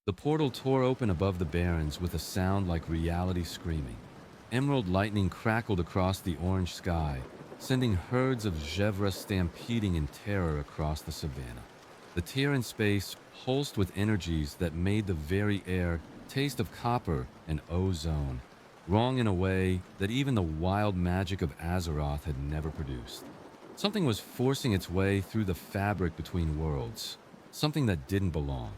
The portal tore open above the Barrens with a sound like reality screaming. Emerald lightning crackled across the orange sky, sending herds of Gevra stampeding in terror across the savannah. The tear in space pulsed with energies that made the very air taste of copper and ozone, wrong in a way that even the wild magic of Azeroth had never produced. Something was forcing its way through the fabric between worlds, something that didn't belong.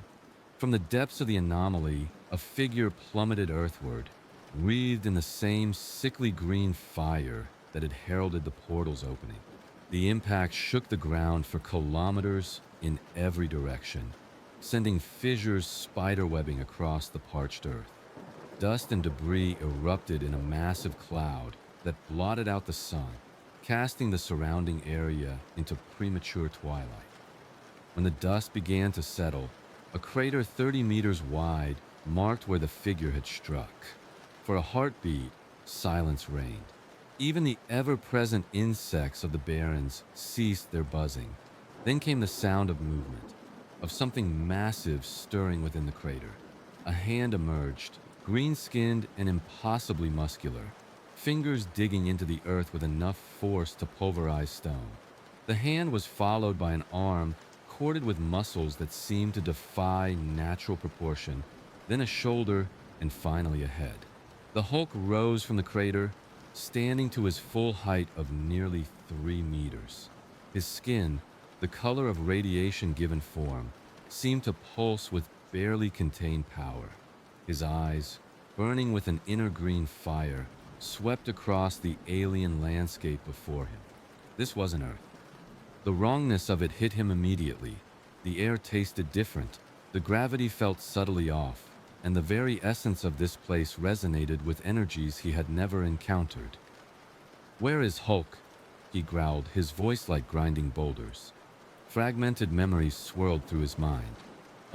From the depths of the anomaly, a figure plummeted earthward, wreathed in the same sickly green fire that had heralded the portal's opening. The impact shook the ground for kilometers in every direction, sending fissures spiderwebbing across the parched earth. Dust and debris erupted in a massive cloud that blotted out the sun, casting the surrounding area into premature twilight. When the dust began to settle, a crater 30 meters wide marked where the figure had struck. For a heartbeat, silence reigned. Even the ever-present insects of the Barrens ceased their buzzing. Then came the sound of movement, of something massive stirring within the crater. A hand emerged, green-skinned and impossibly muscular, fingers digging into the earth with enough force to pulverize stone. The hand was followed by an arm corded with muscles that seemed to defy natural proportion, then a shoulder, and finally a head. The Hulk rose from the crater, standing to his full height of nearly 3 meters. His skin, the color of radiation-given form, seemed to pulse with barely contained power. His eyes, burning with an inner green fire, swept across the alien landscape before him. This wasn't Earth. The wrongness of it hit him immediately. The air tasted different, the gravity felt subtly off, and the very essence of this place resonated with energies he had never encountered. "Where is Hulk?" he growled, his voice like grinding boulders. Fragmented memories swirled through his mind.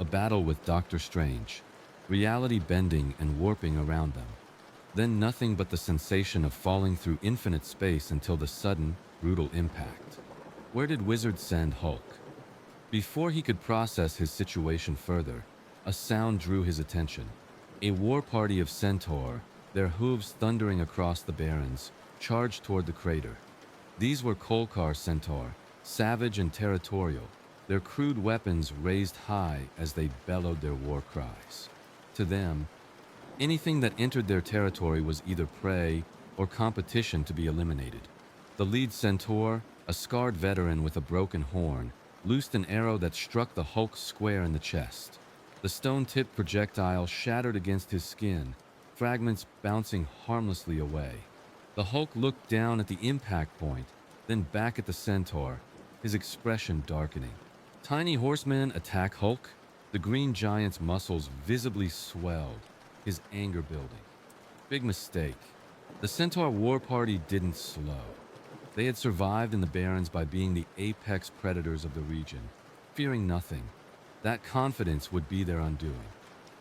A battle with Doctor Strange, reality bending and warping around them. Then nothing but the sensation of falling through infinite space until the sudden, brutal impact. Where did Wizard send Hulk? Before he could process his situation further, a sound drew his attention. A war party of centaur, their hooves thundering across the Barrens, charged toward the crater. These were Kolkar centaur, savage and territorial, their crude weapons raised high as they bellowed their war cries. To them, anything that entered their territory was either prey or competition to be eliminated. The lead centaur, a scarred veteran with a broken horn, loosed an arrow that struck the Hulk square in the chest. The stone-tipped projectile shattered against his skin, fragments bouncing harmlessly away. The Hulk looked down at the impact point, then back at the centaur, his expression darkening. Tiny horsemen attack Hulk? The green giant's muscles visibly swelled, his anger building. Big mistake. The centaur war party didn't slow. They had survived in the Barrens by being the apex predators of the region, fearing nothing. That confidence would be their undoing.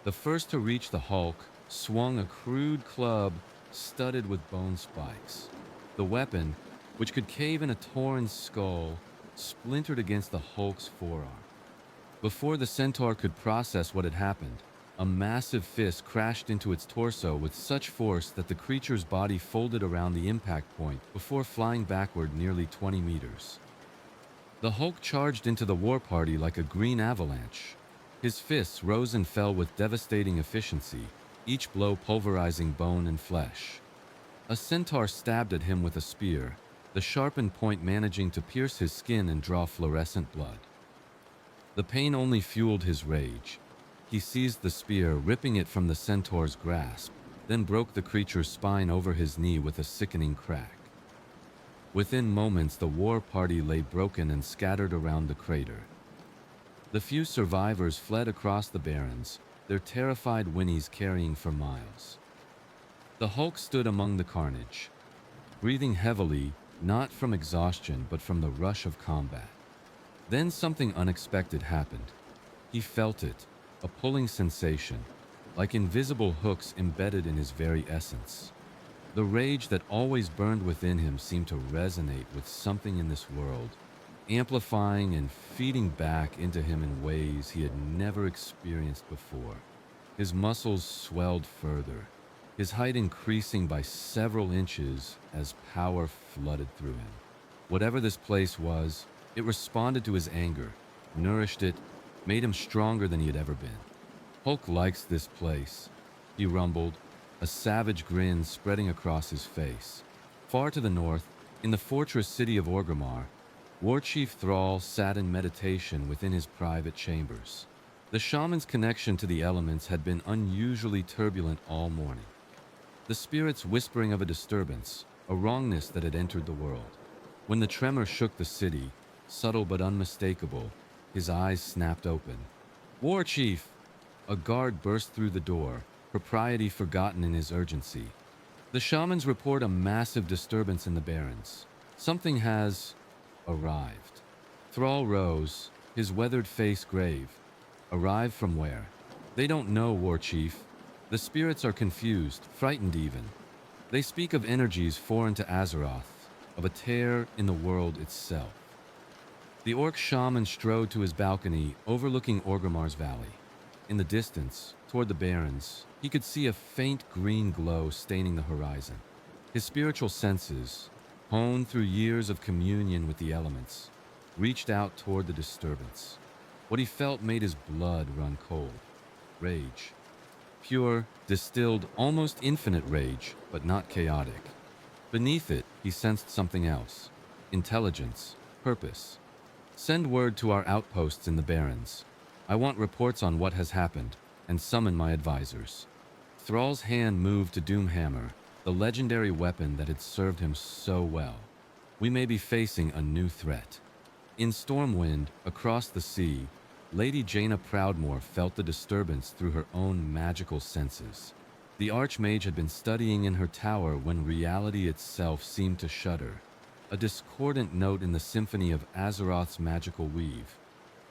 The first to reach the Hulk swung a crude club studded with bone spikes. The weapon, which could cave in a torn skull, splintered against the Hulk's forearm. Before the centaur could process what had happened, a massive fist crashed into its torso with such force that the creature's body folded around the impact point before flying backward nearly 20 meters. The Hulk charged into the war party like a green avalanche. His fists rose and fell with devastating efficiency, each blow pulverizing bone and flesh. A centaur stabbed at him with a spear, the sharpened point managing to pierce his skin and draw fluorescent blood. The pain only fueled his rage. He seized the spear, ripping it from the centaur's grasp, then broke the creature's spine over his knee with a sickening crack. Within moments, the war party lay broken and scattered around the crater. The few survivors fled across the Barrens, their terrified whinnies carrying for miles. The Hulk stood among the carnage, breathing heavily, not from exhaustion but from the rush of combat. Then something unexpected happened. He felt it, a pulling sensation, like invisible hooks embedded in his very essence. The rage that always burned within him seemed to resonate with something in this world, amplifying and feeding back into him in ways he had never experienced before. His muscles swelled further, his height increasing by several inches as power flooded through him. Whatever this place was, it responded to his anger, nourished it, made him stronger than he had ever been. Hulk likes this place, he rumbled, a savage grin spreading across his face. Far to the north, in the fortress city of Orgrimmar, Warchief Thrall sat in meditation within his private chambers. The shaman's connection to the elements had been unusually turbulent all morning. The spirits whispering of a disturbance, a wrongness that had entered the world. When the tremor shook the city, subtle but unmistakable, his eyes snapped open. Warchief! A guard burst through the door, propriety forgotten in his urgency. The shamans report a massive disturbance in the Barrens. Something has arrived. Thrall rose, his weathered face grave. Arrived from where? They don't know, Warchief. The spirits are confused, frightened even. They speak of energies foreign to Azeroth, of a tear in the world itself. The orc shaman strode to his balcony overlooking Orgrimmar's valley. In the distance, toward the Barrens, he could see a faint green glow staining the horizon. His spiritual senses, honed through years of communion with the elements, reached out toward the disturbance. What he felt made his blood run cold. Rage. Pure, distilled, almost infinite rage, but not chaotic. Beneath it, he sensed something else. Intelligence. Purpose. Send word to our outposts in the Barrens. I want reports on what has happened, and summon my advisors. Thrall's hand moved to Doomhammer, the legendary weapon that had served him so well. We may be facing a new threat. In Stormwind, across the sea, Lady Jaina Proudmoore felt the disturbance through her own magical senses. The Archmage had been studying in her tower when reality itself seemed to shudder, a discordant note in the symphony of Azeroth's magical weave.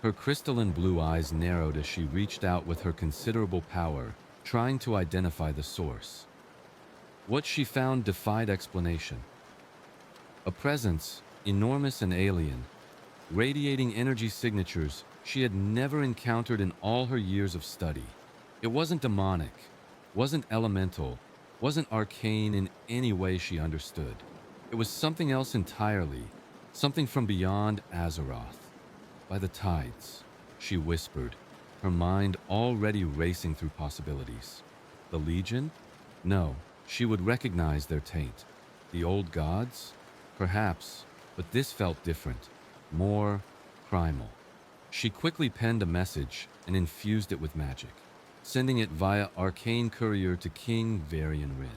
Her crystalline blue eyes narrowed as she reached out with her considerable power, trying to identify the source. What she found defied explanation. A presence, enormous and alien, radiating energy signatures she had never encountered in all her years of study. It wasn't demonic, wasn't elemental, wasn't arcane in any way she understood. It was something else entirely, something from beyond Azeroth. By the tides, she whispered, her mind already racing through possibilities. The Legion? No, she would recognize their taint. The old gods? Perhaps, but this felt different, more primal. She quickly penned a message and infused it with magic, sending it via arcane courier to King Varian Rin.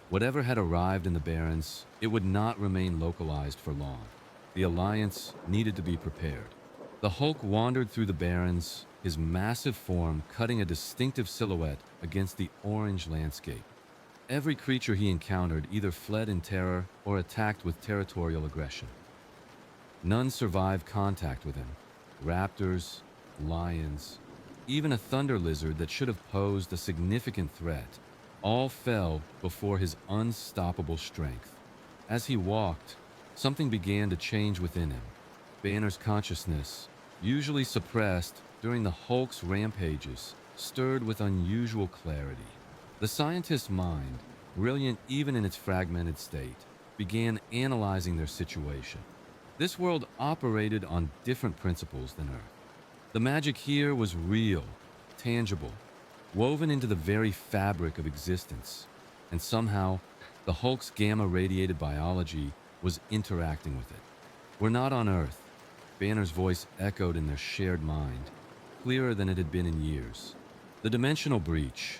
Whatever had arrived in the Barrens, it would not remain localized for long. The Alliance needed to be prepared. The Hulk wandered through the Barrens, his massive form cutting a distinctive silhouette against the orange landscape. Every creature he encountered either fled in terror or attacked with territorial aggression. None survived contact with him. Raptors, lions, even a thunder lizard that should have posed a significant threat, all fell before his unstoppable strength. As he walked, something began to change within him. Banner's consciousness, usually suppressed during the Hulk's rampages, stirred with unusual clarity. The scientist's mind, brilliant even in its fragmented state, began analyzing their situation. This world operated on different principles than Earth. The magic here was real, tangible, woven into the very fabric of existence, and somehow the Hulk's gamma-radiated biology was interacting with it. We're not on Earth. Banner's voice echoed in their shared mind, clearer than it had been in years. The dimensional breach.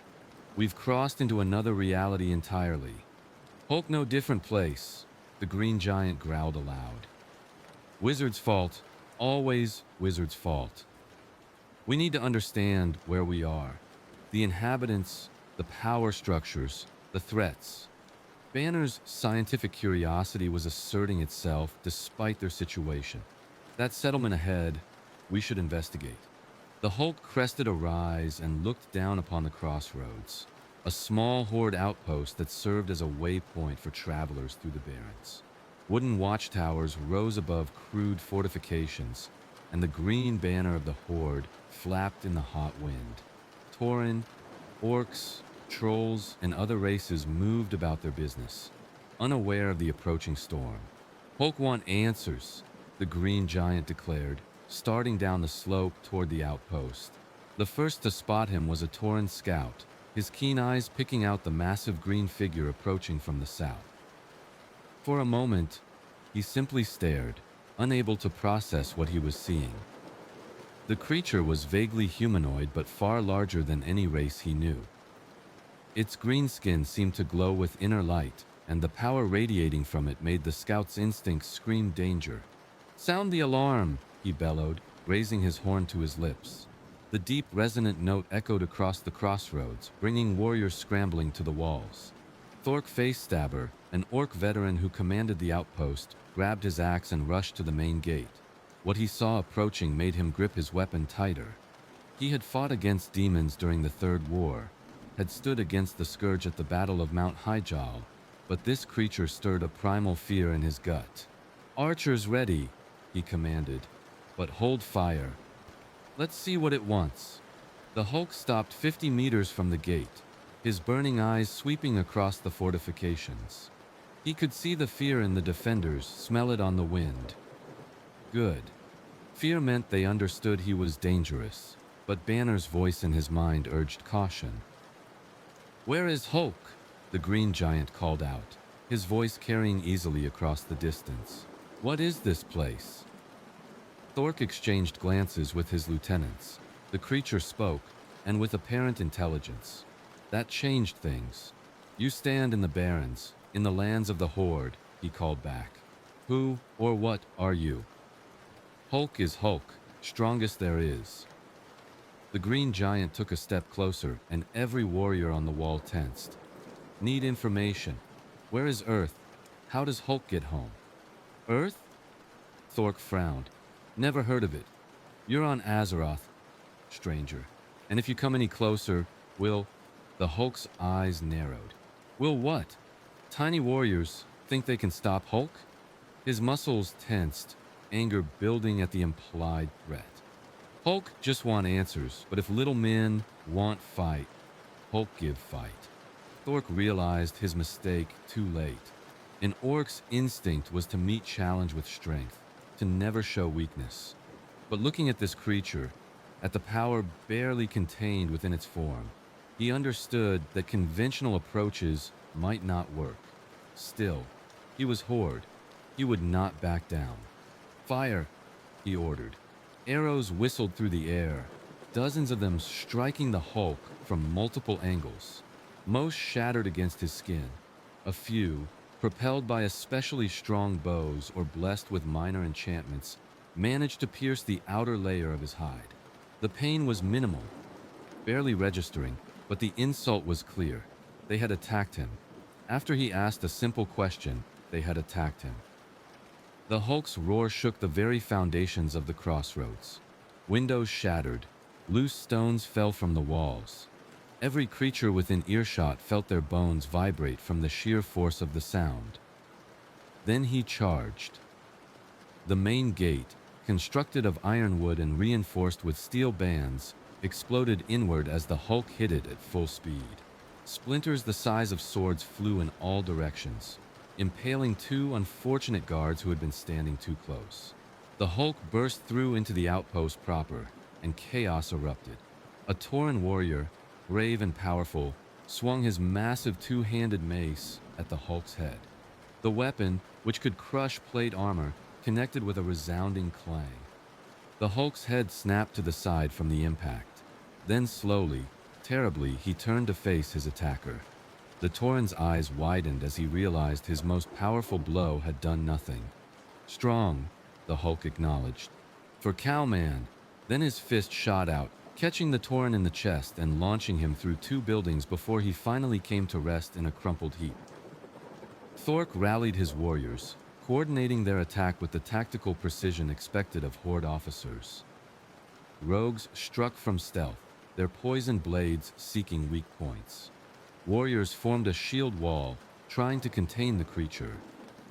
We've crossed into another reality entirely. Hulk no different place, the green giant growled aloud. Wizard's fault, always Wizard's fault. We need to understand where we are, the inhabitants, the power structures, the threats. Banner's scientific curiosity was asserting itself despite their situation. That settlement ahead, we should investigate. The Hulk crested a rise and looked down upon the crossroads, a small Horde outpost that served as a waypoint for travelers through the Barrens. Wooden watchtowers rose above crude fortifications, and the green banner of the Horde flapped in the hot wind. Tauren, Orcs, trolls, and other races moved about their business, unaware of the approaching storm. Hulk want answers, the green giant declared, starting down the slope toward the outpost. The first to spot him was a Tauren scout, his keen eyes picking out the massive green figure approaching from the south. For a moment, he simply stared, unable to process what he was seeing. The creature was vaguely humanoid but far larger than any race he knew. Its green skin seemed to glow with inner light, and the power radiating from it made the scout's instincts scream danger. "Sound the alarm!" he bellowed, raising his horn to his lips. The deep, resonant note echoed across the crossroads, bringing warriors scrambling to the walls. Thork Facestabber, an orc veteran who commanded the outpost, grabbed his axe and rushed to the main gate. What he saw approaching made him grip his weapon tighter. He had fought against demons during the Third War, had stood against the Scourge at the Battle of Mount Hyjal, but this creature stirred a primal fear in his gut. "Archers ready," he commanded, "but hold fire. Let's see what it wants." The Hulk stopped 50 meters from the gate, his burning eyes sweeping across the fortifications. He could see the fear in the defenders, smell it on the wind. Good. Fear meant they understood he was dangerous, but Banner's voice in his mind urged caution. "Where is Hulk?" the green giant called out, his voice carrying easily across the distance. "What is this place?" Thork exchanged glances with his lieutenants. The creature spoke, and with apparent intelligence. That changed things. "You stand in the Barrens, in the lands of the Horde," he called back. "Who or what are you?" "Hulk is Hulk, strongest there is." The green giant took a step closer, and every warrior on the wall tensed. "Need information. Where is Earth? How does Hulk get home?" "Earth?" Thork frowned. "Never heard of it. You're on Azeroth, stranger. And if you come any closer, we'll—" The Hulk's eyes narrowed. "Will what? Tiny warriors think they can stop Hulk?" His muscles tensed, anger building at the implied threat. "Hulk just want answers, but if little men want fight, Hulk give fight." Thork realized his mistake too late. An orc's instinct was to meet challenge with strength, to never show weakness. But looking at this creature, at the power barely contained within its form, he understood that conventional approaches might not work. Still, he was Horde. He would not back down. "Fire," he ordered. Arrows whistled through the air, dozens of them striking the Hulk from multiple angles. Most shattered against his skin. A few, propelled by especially strong bows or blessed with minor enchantments, managed to pierce the outer layer of his hide. The pain was minimal, barely registering, but the insult was clear. They had attacked him. After he asked a simple question, they had attacked him. The Hulk's roar shook the very foundations of the crossroads. Windows shattered. Loose stones fell from the walls. Every creature within earshot felt their bones vibrate from the sheer force of the sound. Then he charged. The main gate, constructed of ironwood and reinforced with steel bands, exploded inward as the Hulk hit it at full speed. Splinters the size of swords flew in all directions, impaling two unfortunate guards who had been standing too close. The Hulk burst through into the outpost proper, and chaos erupted. A Tauren warrior, brave and powerful, swung his massive two-handed mace at the Hulk's head. The weapon, which could crush plate armor, connected with a resounding clang. The Hulk's head snapped to the side from the impact. Then slowly, terribly, he turned to face his attacker. The Tauren's eyes widened as he realized his most powerful blow had done nothing. "Strong," the Hulk acknowledged. "For Cowman." Then his fist shot out, catching the Tauren in the chest and launching him through two buildings before he finally came to rest in a crumpled heap. Thork rallied his warriors, coordinating their attack with the tactical precision expected of Horde officers. Rogues struck from stealth, their poisoned blades seeking weak points. Warriors formed a shield wall, trying to contain the creature.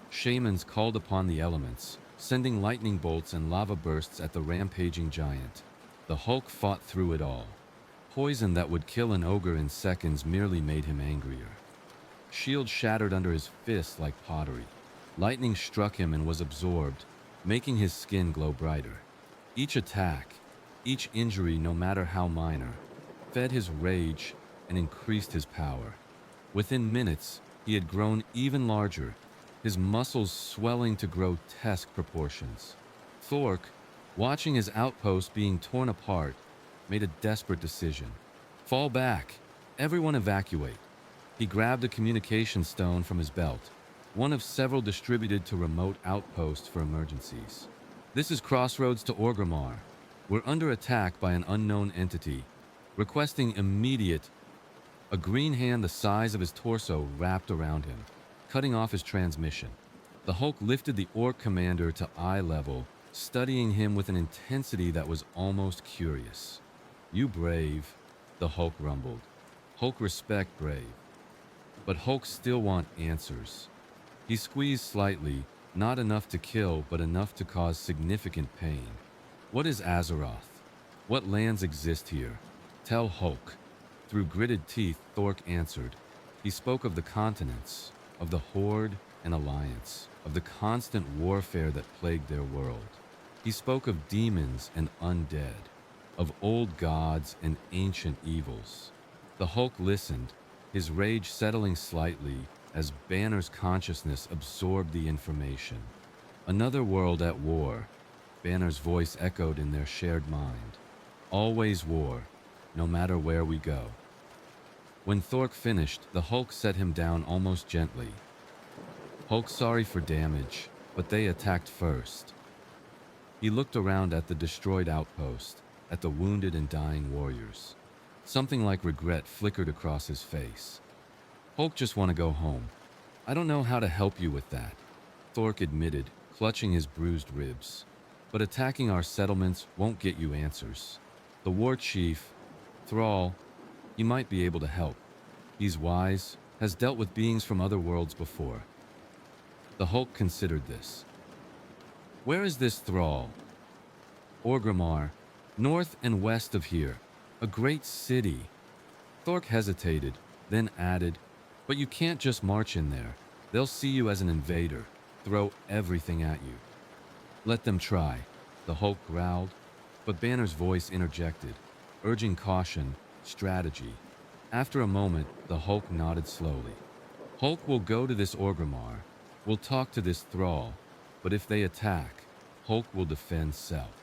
Shamans called upon the elements, sending lightning bolts and lava bursts at the rampaging giant. The Hulk fought through it all. Poison that would kill an ogre in seconds merely made him angrier. Shield shattered under his fists like pottery. Lightning struck him and was absorbed, making his skin glow brighter. Each attack, each injury, no matter how minor, fed his rage and increased his power. Within minutes, he had grown even larger, his muscles swelling to grotesque proportions. Thork, watching his outpost being torn apart, made a desperate decision. Fall back. Everyone evacuate. He grabbed a communication stone from his belt, one of several distributed to remote outposts for emergencies. This is crossroads to Orgrimmar. We're under attack by an unknown entity, requesting immediate. A green hand the size of his torso wrapped around him, cutting off his transmission. The Hulk lifted the orc commander to eye level, studying him with an intensity that was almost curious. You brave, the Hulk rumbled. Hulk respect brave. But Hulk still want answers. He squeezed slightly, not enough to kill, but enough to cause significant pain. What is Azeroth? What lands exist here? Tell Hulk. Through gritted teeth, Thork answered. He spoke of the continents, of the Horde and Alliance, of the constant warfare that plagued their world. He spoke of demons and undead, of old gods and ancient evils. The Hulk listened, his rage settling slightly as Banner's consciousness absorbed the information. Another world at war, Banner's voice echoed in their shared mind. Always war, no matter where we go. When Thork finished, the Hulk set him down almost gently. Hulk, sorry for damage, but they attacked first. He looked around at the destroyed outpost, at the wounded and dying warriors. Something like regret flickered across his face. Hulk just want to go home. I don't know how to help you with that, Thork admitted, clutching his bruised ribs. But attacking our settlements won't get you answers. The war chief, Thrall, he might be able to help. He's wise, has dealt with beings from other worlds before. The Hulk considered this. Where is this Thrall? Orgrimmar, north and west of here. A great city. Thork hesitated, then added, but you can't just march in there. They'll see you as an invader, throw everything at you. Let them try, the Hulk growled, but Banner's voice interjected, urging caution, strategy. After a moment, the Hulk nodded slowly. Hulk will go to this Orgrimmar. We'll talk to this Thrall, but if they attack, Hulk will defend south.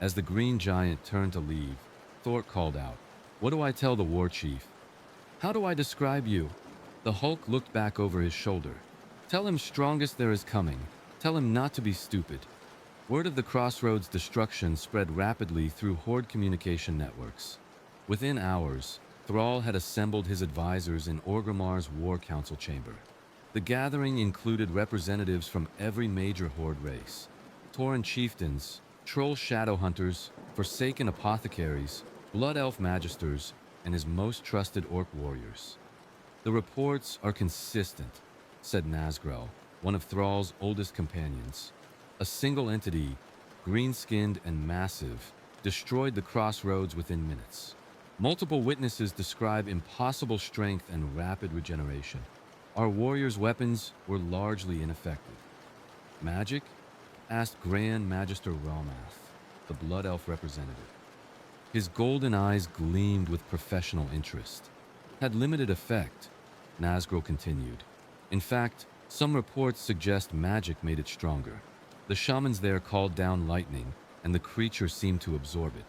As the green giant turned to leave, Thork called out, what do I tell the war chief? How do I describe you? The Hulk looked back over his shoulder. Tell him strongest there is coming. Tell him not to be stupid. Word of the Crossroads destruction spread rapidly through Horde communication networks. Within hours, Thrall had assembled his advisors in Orgrimmar's War Council chamber. The gathering included representatives from every major Horde race. Tauren chieftains, troll shadow hunters, forsaken apothecaries, blood elf magisters, and his most trusted orc warriors. The reports are consistent, said Nazgrel, one of Thrall's oldest companions. A single entity, green-skinned and massive, destroyed the crossroads within minutes. Multiple witnesses describe impossible strength and rapid regeneration. Our warriors' weapons were largely ineffective. Magic? Asked Grand Magister Ralmath, the Blood Elf representative. His golden eyes gleamed with professional interest. Had limited effect, Nazgrel continued. In fact, some reports suggest magic made it stronger. The shamans there called down lightning, and the creature seemed to absorb it.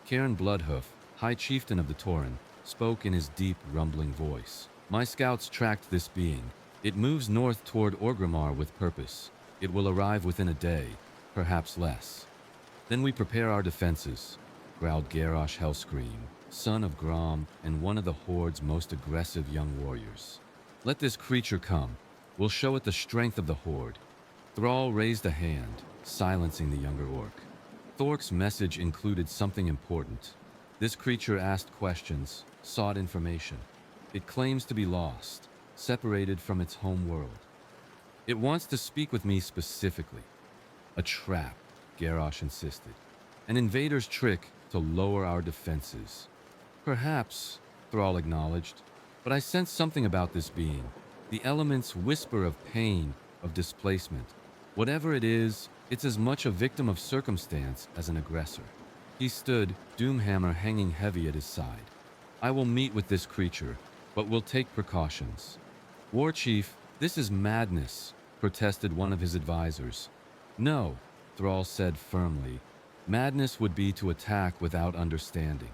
Kirin Bloodhoof, High Chieftain of the Tauren, spoke in his deep, rumbling voice. My scouts tracked this being. It moves north toward Orgrimmar with purpose. It will arrive within a day, perhaps less. Then we prepare our defenses, growled Garrosh Hellscream, son of Grom and one of the Horde's most aggressive young warriors. Let this creature come. We'll show it the strength of the Horde. Thrall raised a hand, silencing the younger orc. Thork's message included something important. This creature asked questions, sought information. It claims to be lost, separated from its home world. It wants to speak with me specifically. A trap, Garrosh insisted. An invader's trick to lower our defenses. Perhaps, Thrall acknowledged, but I sense something about this being. The element's whisper of pain, of displacement. Whatever it is, it's as much a victim of circumstance as an aggressor. He stood, Doomhammer hanging heavy at his side. I will meet with this creature, but will take precautions. War Chief, this is madness, protested one of his advisors. No, Thrall said firmly. Madness would be to attack without understanding.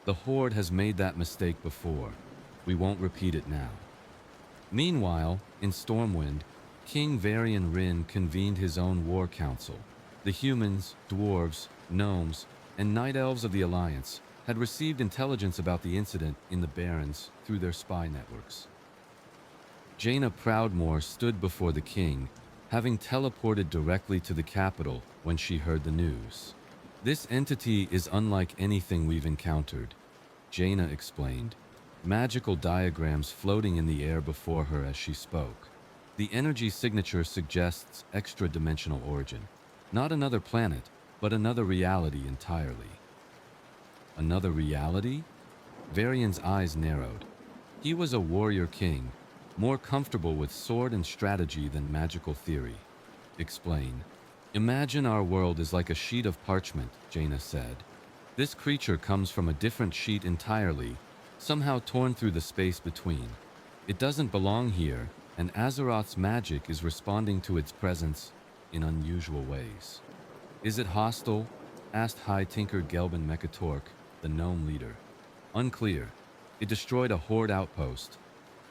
The Horde has made that mistake before. We won't repeat it now. Meanwhile, in Stormwind, King Varian Wrynn convened his own war council. The humans, dwarves, gnomes, and night elves of the Alliance had received intelligence about the incident in the Barrens through their spy networks. Jaina Proudmoore stood before the king, having teleported directly to the capital when she heard the news. This entity is unlike anything we've encountered, Jaina explained, magical diagrams floating in the air before her as she spoke. The energy signature suggests extra-dimensional origin. Not another planet, but another reality entirely. Another reality? Varian's eyes narrowed. He was a warrior king, more comfortable with sword and strategy than magical theory. Explain. Imagine our world is like a sheet of parchment, Jaina said. This creature comes from a different sheet entirely, somehow torn through the space between. It doesn't belong here, and Azeroth's magic is responding to its presence in unusual ways. Is it hostile? Asked High Tinker Gelban Mekatork, the gnome leader. Unclear. It destroyed a Horde outpost,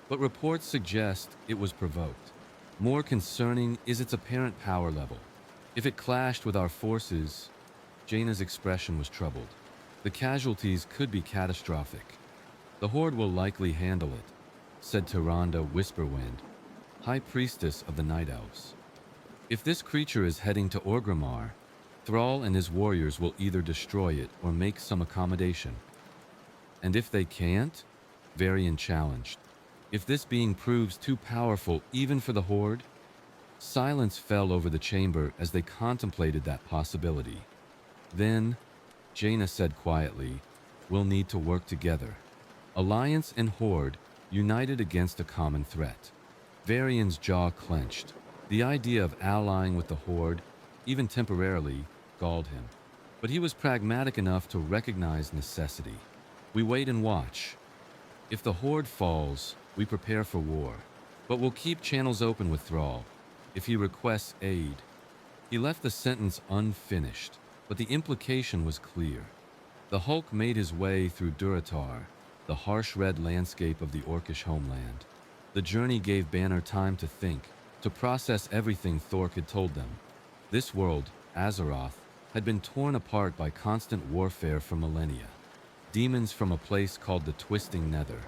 but reports suggest it was provoked. More concerning is its apparent power level. If it clashed with our forces, Jaina's expression was troubled. The casualties could be catastrophic. The Horde will likely handle it, said Tyrande Whisperwind, High Priestess of the Night Elves. If this creature is heading to Orgrimmar, Thrall and his warriors will either destroy it or make some accommodation. And if they can't? Varian challenged. If this being proves too powerful even for the Horde? Silence fell over the chamber as they contemplated that possibility. Then, Jaina said quietly, we'll need to work together. Alliance and Horde united against a common threat. Varian's jaw clenched. The idea of allying with the Horde, even temporarily, galled him. But he was pragmatic enough to recognize necessity. We wait and watch. If the Horde falls, we prepare for war. But we'll keep channels open with Thrall, if he requests aid. He left the sentence unfinished, but the implication was clear. The Hulk made his way through Durotar, the harsh red landscape of the Orcish homeland. The journey gave Banner time to think, to process everything Thork had told them. This world, Azeroth, had been torn apart by constant warfare for millennia. Demons from a place called the Twisting Nether.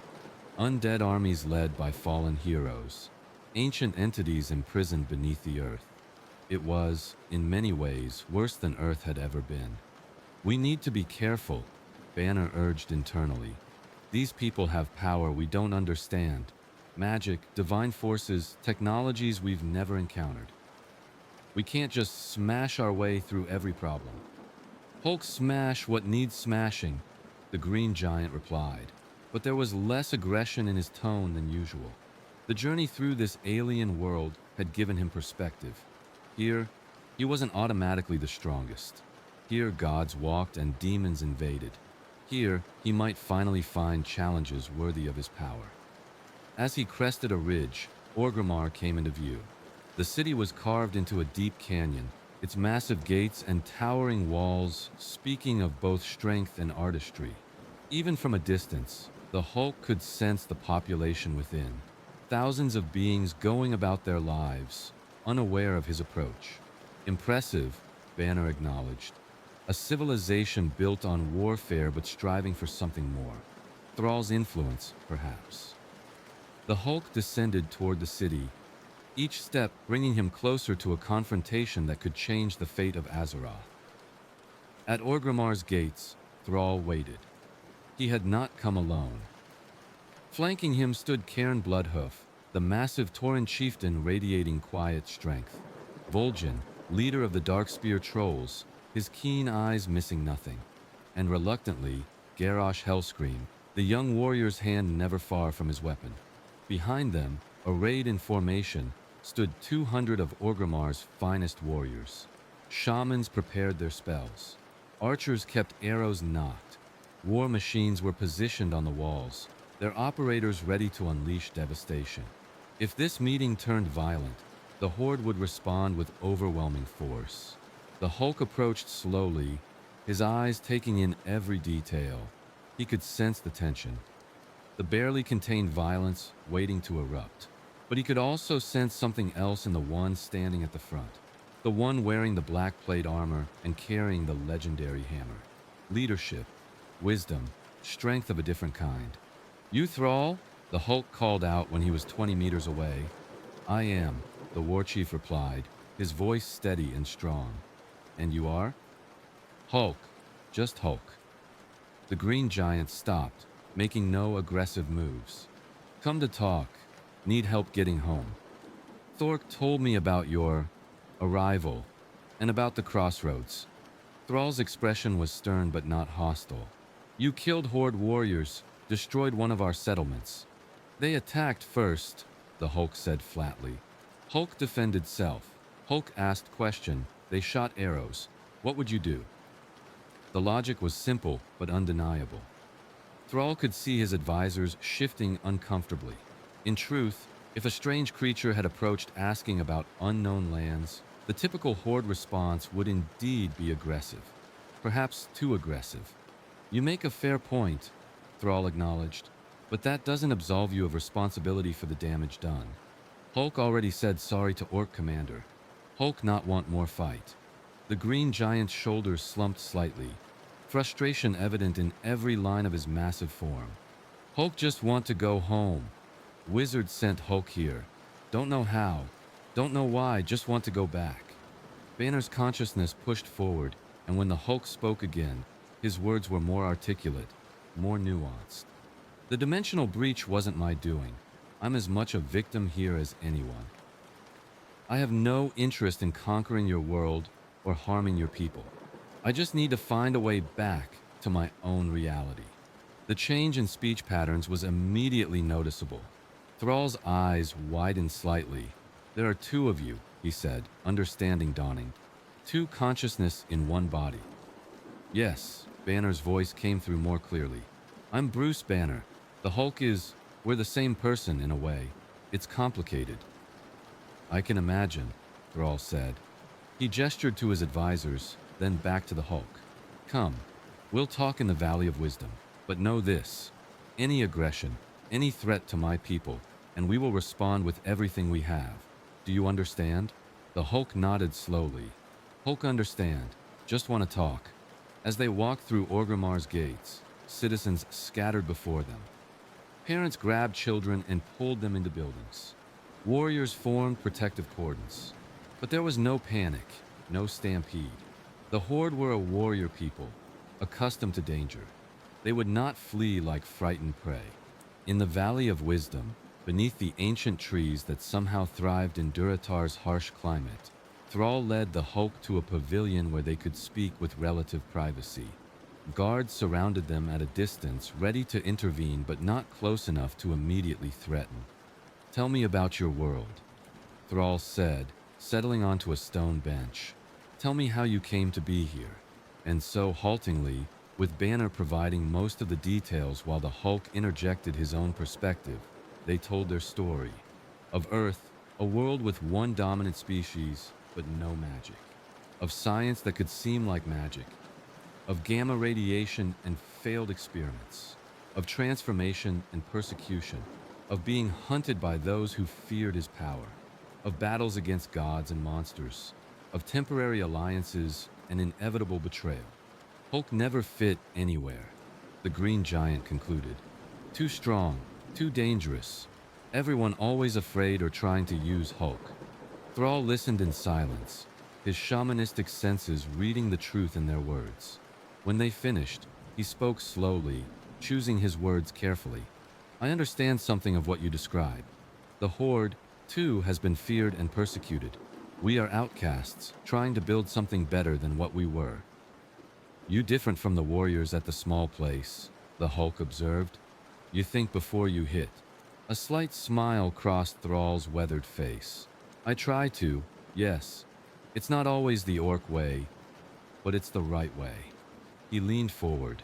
Undead armies led by fallen heroes. Ancient entities imprisoned beneath the earth. It was, in many ways, worse than Earth had ever been. We need to be careful, Banner urged internally. These people have power we don't understand. Magic, divine forces, technologies we've never encountered. We can't just smash our way through every problem. Hulk smash what needs smashing, the green giant replied, but there was less aggression in his tone than usual. The journey through this alien world had given him perspective. Here, he wasn't automatically the strongest. Here, gods walked and demons invaded. Here, he might finally find challenges worthy of his power. As he crested a ridge, Orgrimmar came into view. The city was carved into a deep canyon, its massive gates and towering walls speaking of both strength and artistry. Even from a distance, the Hulk could sense the population within. Thousands of beings going about their lives, unaware of his approach. Impressive, Banner acknowledged. A civilization built on warfare but striving for something more. Thrall's influence, perhaps. The Hulk descended toward the city, each step bringing him closer to a confrontation that could change the fate of Azeroth. At Orgrimmar's gates, Thrall waited. He had not come alone. Flanking him stood Cairn Bloodhoof, the massive Tauren chieftain radiating quiet strength. Vol'jin, leader of the Darkspear Trolls, his keen eyes missing nothing. And reluctantly, Garrosh Hellscream, the young warrior's hand never far from his weapon. Behind them, arrayed in formation, stood 200 of Orgrimmar's finest warriors. Shamans prepared their spells. Archers kept arrows nocked. War machines were positioned on the walls, their operators ready to unleash devastation. If this meeting turned violent, the Horde would respond with overwhelming force. The Hulk approached slowly, his eyes taking in every detail. He could sense the tension. The barely contained violence waiting to erupt. But he could also sense something else in the one standing at the front. The one wearing the black plate armor and carrying the legendary hammer. Leadership, wisdom, strength of a different kind. "You Thrall?" the Hulk called out when he was 20 meters away. "I am," the war chief replied, his voice steady and strong. "And you are?" "Hulk, just Hulk." The green giant stopped, making no aggressive moves. "Come to talk. Need help getting home. Thork told me about your arrival and about the crossroads." Thrall's expression was stern but not hostile. "You killed Horde warriors, destroyed one of our settlements." "They attacked first," the Hulk said flatly. Hulk defended self. Hulk asked question. They shot arrows. What would you do? The logic was simple but undeniable. Thrall could see his advisors shifting uncomfortably. In truth, if a strange creature had approached asking about unknown lands, the typical Horde response would indeed be aggressive. Perhaps too aggressive. "You make a fair point," Thrall acknowledged, "but that doesn't absolve you of responsibility for the damage done." Hulk already said sorry to Orc Commander. Hulk not want more fight. The green giant's shoulders slumped slightly, frustration evident in every line of his massive form. "Hulk just want to go home. Wizard sent Hulk here. Don't know how, don't know why, just want to go back." Banner's consciousness pushed forward, and when the Hulk spoke again, his words were more articulate, more nuanced. "The dimensional breach wasn't my doing. I'm as much a victim here as anyone. I have no interest in conquering your world or harming your people. I just need to find a way back to my own reality." The change in speech patterns was immediately noticeable. Thrall's eyes widened slightly. "There are two of you," he said, understanding dawning. "Two consciousness in one body." "Yes," Banner's voice came through more clearly. "I'm Bruce Banner. The Hulk is... we're the same person in a way. It's complicated." "I can imagine," Thrall said. He gestured to his advisors, then back to the Hulk. "Come, we'll talk in the Valley of Wisdom. But know this, any aggression, any threat to my people, and we will respond with everything we have. Do you understand?" The Hulk nodded slowly. "Hulk understand. Just want to talk." As they walked through Orgrimmar's gates, citizens scattered before them. Parents grabbed children and pulled them into buildings. Warriors formed protective cordons. But there was no panic, no stampede. The Horde were a warrior people, accustomed to danger. They would not flee like frightened prey. In the Valley of Wisdom, beneath the ancient trees that somehow thrived in Durotar's harsh climate, Thrall led the Hulk to a pavilion where they could speak with relative privacy. Guards surrounded them at a distance, ready to intervene but not close enough to immediately threaten. "Tell me about your world," Thrall said, settling onto a stone bench. "Tell me how you came to be here." And so haltingly, with Banner providing most of the details while the Hulk interjected his own perspective, they told their story. Of Earth, a world with one dominant species, but no magic. Of science that could seem like magic. Of gamma radiation and failed experiments. Of transformation and persecution. Of being hunted by those who feared his power. Of battles against gods and monsters. Of temporary alliances and inevitable betrayal. Hulk never fit anywhere, the green giant concluded. Too strong, too dangerous. Everyone always afraid or trying to use Hulk. Thrall listened in silence, his shamanistic senses reading the truth in their words. When they finished, he spoke slowly, choosing his words carefully. "I understand something of what you describe. The Horde, too, has been feared and persecuted. We are outcasts, trying to build something better than what we were." "You different from the warriors at the small place," the Hulk observed. You think before you hit. A slight smile crossed Thrall's weathered face. I try to, yes. It's not always the orc way, but it's the right way. He leaned forward.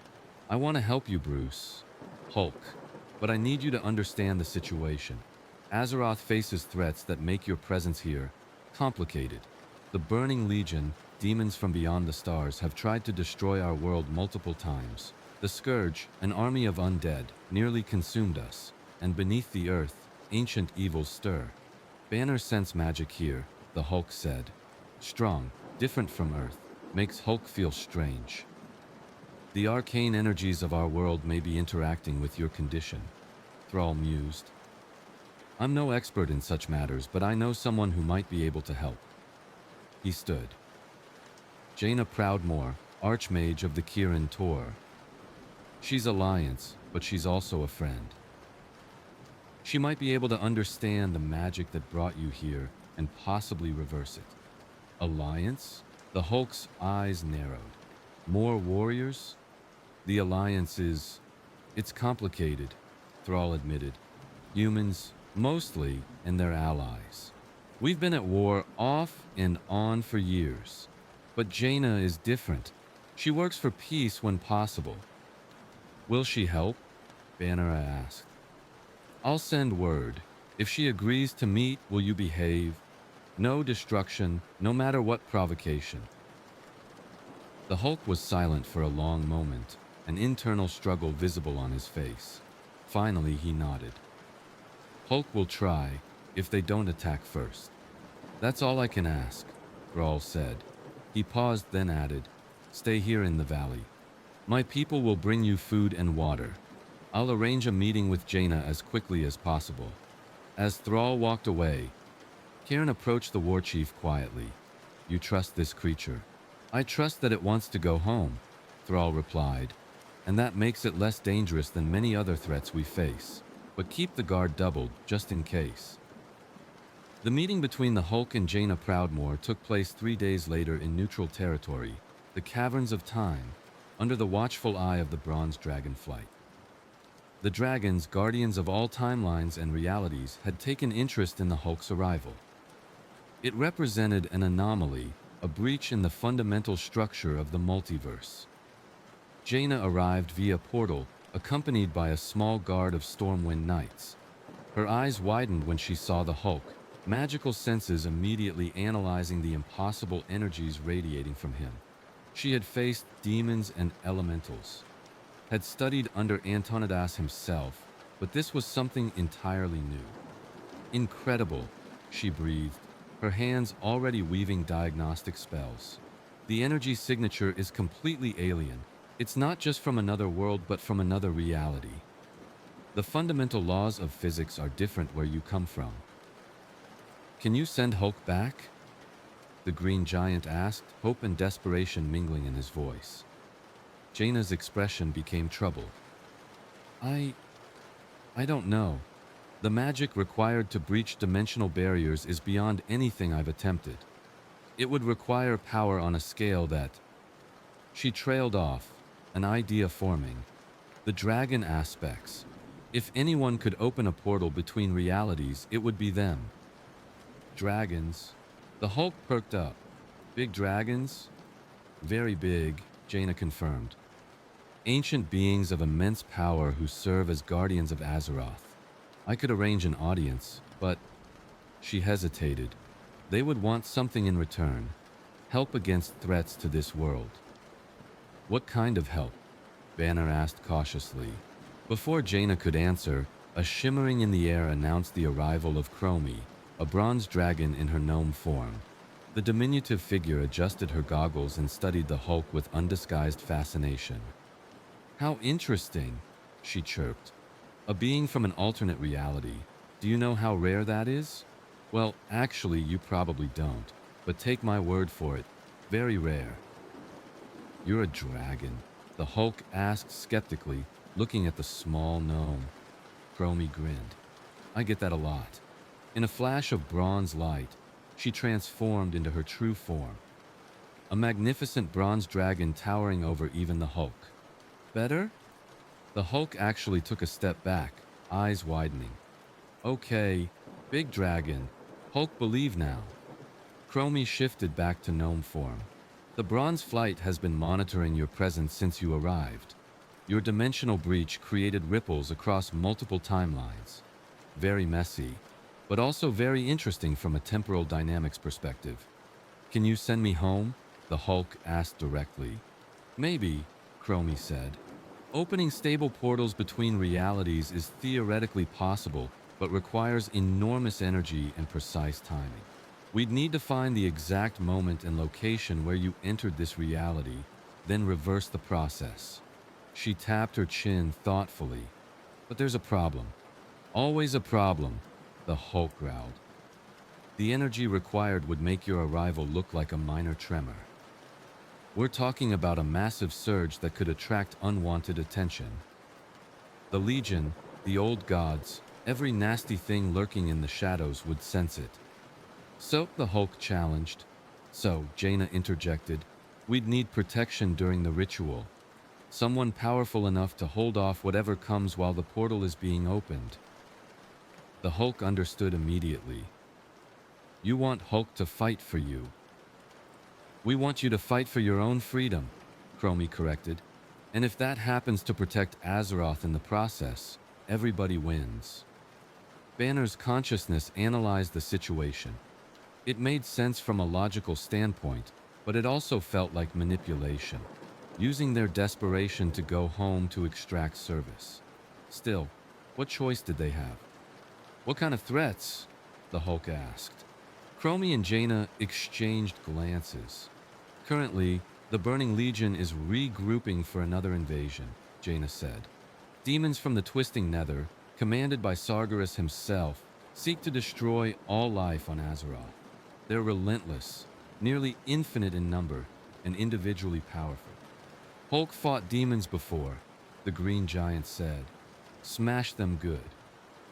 I want to help you, Bruce. Hulk. But I need you to understand the situation. Azeroth faces threats that make your presence here complicated. The Burning Legion, demons from beyond the stars, have tried to destroy our world multiple times. The Scourge, an army of undead, nearly consumed us. And beneath the earth, ancient evils stir. Banner sense magic here, the Hulk said. Strong, different from Earth, makes Hulk feel strange. The arcane energies of our world may be interacting with your condition, Thrall mused. I'm no expert in such matters, but I know someone who might be able to help. He stood. Jaina Proudmoore, Archmage of the Kirin Tor. She's Alliance, but she's also a friend. She might be able to understand the magic that brought you here and possibly reverse it. Alliance? The Hulk's eyes narrowed. More warriors? The Alliance is... It's complicated, Thrall admitted. Humans, mostly, and their allies. We've been at war off and on for years. But Jaina is different. She works for peace when possible. Will she help? Banner asked. I'll send word. If she agrees to meet, will you behave? No destruction, no matter what provocation. The Hulk was silent for a long moment, an internal struggle visible on his face. Finally, he nodded. Hulk will try, if they don't attack first. That's all I can ask, Thrall said. He paused, then added, stay here in the valley. My people will bring you food and water. I'll arrange a meeting with Jaina as quickly as possible. As Thrall walked away, Kirin approached the war chief quietly. You trust this creature? I trust that it wants to go home, Thrall replied, and that makes it less dangerous than many other threats we face. But keep the guard doubled, just in case. The meeting between the Hulk and Jaina Proudmoore took place 3 days later in neutral territory, the Caverns of Time, under the watchful eye of the Bronze Dragonflight. The dragons, guardians of all timelines and realities, had taken interest in the Hulk's arrival. It represented an anomaly, a breach in the fundamental structure of the multiverse. Jaina arrived via portal, accompanied by a small guard of Stormwind Knights. Her eyes widened when she saw the Hulk, magical senses immediately analyzing the impossible energies radiating from him. She had faced demons and elementals, had studied under Antonidas himself, but this was something entirely new. Incredible, she breathed, her hands already weaving diagnostic spells. The energy signature is completely alien. It's not just from another world, but from another reality. The fundamental laws of physics are different where you come from. Can you send Hulk back? The green giant asked, hope and desperation mingling in his voice. Jaina's expression became troubled. I don't know. The magic required to breach dimensional barriers is beyond anything I've attempted. It would require power on a scale that... She trailed off, an idea forming. The dragon aspects. If anyone could open a portal between realities, it would be them. Dragons. The Hulk perked up. Big dragons? Very big, Jaina confirmed. Ancient beings of immense power who serve as guardians of Azeroth. I could arrange an audience, but... She hesitated. They would want something in return. Help against threats to this world. What kind of help? Banner asked cautiously. Before Jaina could answer, a shimmering in the air announced the arrival of Chromie, a bronze dragon in her gnome form. The diminutive figure adjusted her goggles and studied the Hulk with undisguised fascination. How interesting, she chirped. A being from an alternate reality. Do you know how rare that is? Well, actually, you probably don't, but take my word for it. Very rare. You're a dragon, the Hulk asked skeptically, looking at the small gnome. Chromie grinned. I get that a lot. In a flash of bronze light, she transformed into her true form. A magnificent bronze dragon towering over even the Hulk. Better? The Hulk actually took a step back, eyes widening. Okay, big dragon. Hulk believe now. Chromie shifted back to gnome form. The Bronze Flight has been monitoring your presence since you arrived. Your dimensional breach created ripples across multiple timelines. Very messy, but also very interesting from a temporal dynamics perspective. Can you send me home? The Hulk asked directly. Maybe, Chromie said. Opening stable portals between realities is theoretically possible, but requires enormous energy and precise timing. We'd need to find the exact moment and location where you entered this reality, then reverse the process. She tapped her chin thoughtfully. But there's a problem. Always a problem, the Hulk growled. The energy required would make your arrival look like a minor tremor. We're talking about a massive surge that could attract unwanted attention. The Legion, the old gods, every nasty thing lurking in the shadows would sense it. So, the Hulk challenged. So, Jaina interjected, we'd need protection during the ritual. Someone powerful enough to hold off whatever comes while the portal is being opened. The Hulk understood immediately. You want Hulk to fight for you. We want you to fight for your own freedom, Chromie corrected. And if that happens to protect Azeroth in the process, everybody wins. Banner's consciousness analyzed the situation. It made sense from a logical standpoint, but it also felt like manipulation, using their desperation to go home to extract service. Still, what choice did they have? What kind of threats? The Hulk asked. Chromie and Jaina exchanged glances. Currently, the Burning Legion is regrouping for another invasion, Jaina said. Demons from the Twisting Nether, commanded by Sargeras himself, seek to destroy all life on Azeroth. They're relentless, nearly infinite in number, and individually powerful. Hulk fought demons before, the Green Giant said. Smash them good.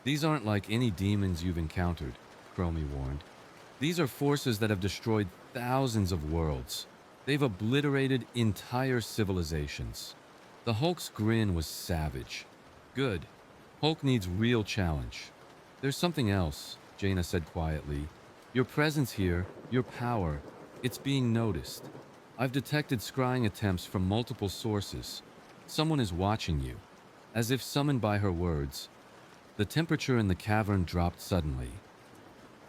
These aren't like any demons you've encountered, Chromie warned. These are forces that have destroyed thousands of worlds. They've obliterated entire civilizations. The Hulk's grin was savage. Good. Hulk needs real challenge. There's something else, Jaina said quietly. Your presence here, your power, it's being noticed. I've detected scrying attempts from multiple sources. Someone is watching you. As if summoned by her words, the temperature in the cavern dropped suddenly.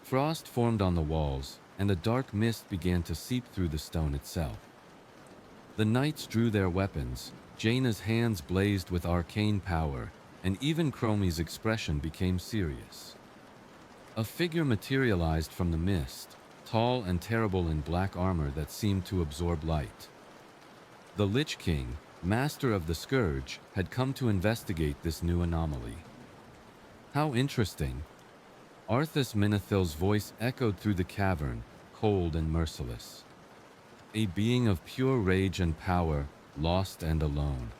Frost formed on the walls, and a dark mist began to seep through the stone itself. The knights drew their weapons, Jaina's hands blazed with arcane power, and even Chromie's expression became serious. A figure materialized from the mist, tall and terrible in black armor that seemed to absorb light. The Lich King, master of the Scourge, had come to investigate this new anomaly. How interesting. Arthas Menethil's voice echoed through the cavern, cold and merciless. A being of pure rage and power, lost and alone.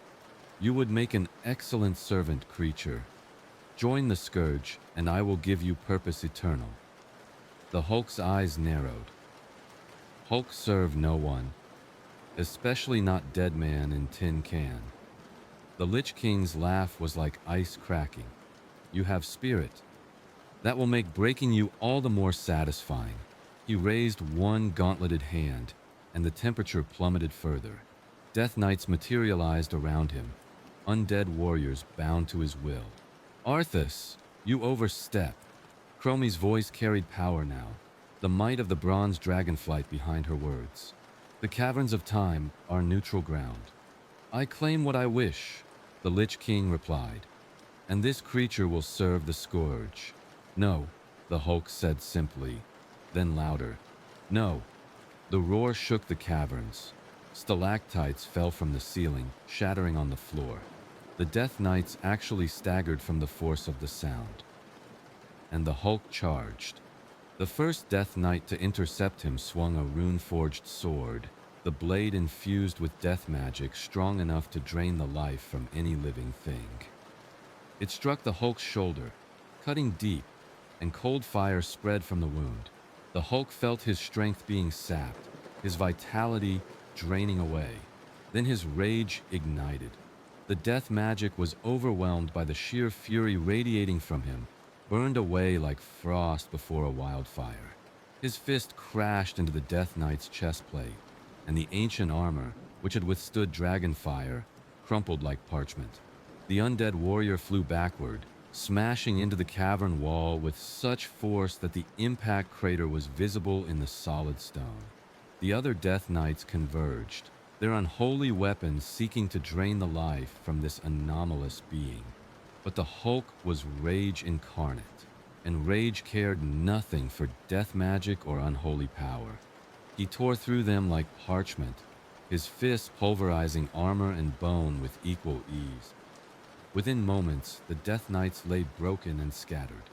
You would make an excellent servant creature. Join the Scourge, and I will give you purpose eternal. The Hulk's eyes narrowed. Hulk serve no one, especially not dead man in tin can. The Lich King's laugh was like ice cracking. You have spirit. That will make breaking you all the more satisfying. He raised one gauntleted hand, and the temperature plummeted further. Death Knights materialized around him, undead warriors bound to his will. Arthas, you overstep. Chromie's voice carried power now, the might of the bronze dragonflight behind her words. The caverns of time are neutral ground. I claim what I wish, the Lich King replied, and this creature will serve the Scourge. No, the Hulk said simply, then louder. No. The roar shook the caverns. Stalactites fell from the ceiling, shattering on the floor. The Death Knights actually staggered from the force of the sound. And the Hulk charged. The first Death Knight to intercept him swung a rune-forged sword, the blade infused with death magic strong enough to drain the life from any living thing. It struck the Hulk's shoulder, cutting deep, and cold fire spread from the wound. The Hulk felt his strength being sapped, his vitality draining away. Then his rage ignited. The death magic was overwhelmed by the sheer fury radiating from him, burned away like frost before a wildfire. His fist crashed into the Death Knight's chestplate, and the ancient armor, which had withstood dragon fire, crumpled like parchment. The undead warrior flew backward, smashing into the cavern wall with such force that the impact crater was visible in the solid stone. The other Death Knights converged, their unholy weapons seeking to drain the life from this anomalous being. But the Hulk was rage incarnate, and rage cared nothing for death magic or unholy power. He tore through them like parchment, his fists pulverizing armor and bone with equal ease. Within moments, the Death Knights lay broken and scattered.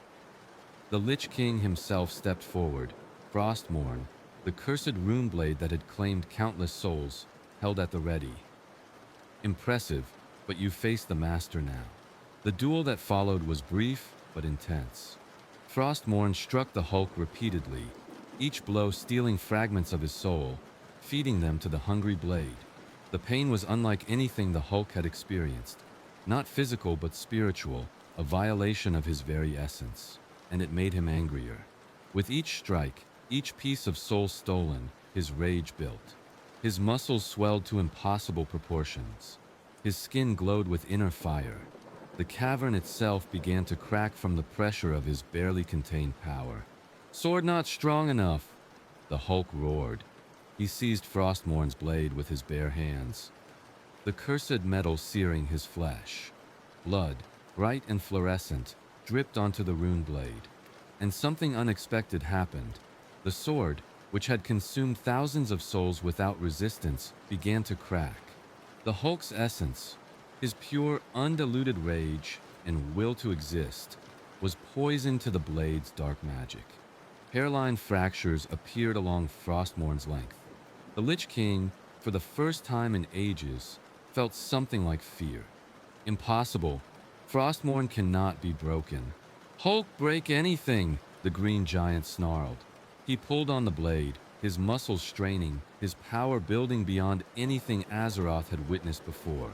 The Lich King himself stepped forward, Frostmourne, the cursed runeblade that had claimed countless souls, held at the ready. Impressive, but you face the master now. The duel that followed was brief but intense. Frostmourne struck the Hulk repeatedly, each blow stealing fragments of his soul, feeding them to the hungry blade. The pain was unlike anything the Hulk had experienced. Not physical but spiritual, a violation of his very essence, and it made him angrier. With each strike, each piece of soul stolen, his rage built. His muscles swelled to impossible proportions. His skin glowed with inner fire. The cavern itself began to crack from the pressure of his barely contained power. "Sword not strong enough!" The Hulk roared. He seized Frostmourne's blade with his bare hands, the cursed metal searing his flesh. Blood, bright and fluorescent, dripped onto the rune blade. And something unexpected happened. The sword, which had consumed thousands of souls without resistance, began to crack. The Hulk's essence, his pure, undiluted rage and will to exist, was poisoned to the blade's dark magic. Hairline fractures appeared along Frostmourne's length. The Lich King, for the first time in ages, felt something like fear. Impossible. Frostmourne cannot be broken. "Hulk, break anything!" the green giant snarled. He pulled on the blade, his muscles straining, his power building beyond anything Azeroth had witnessed before.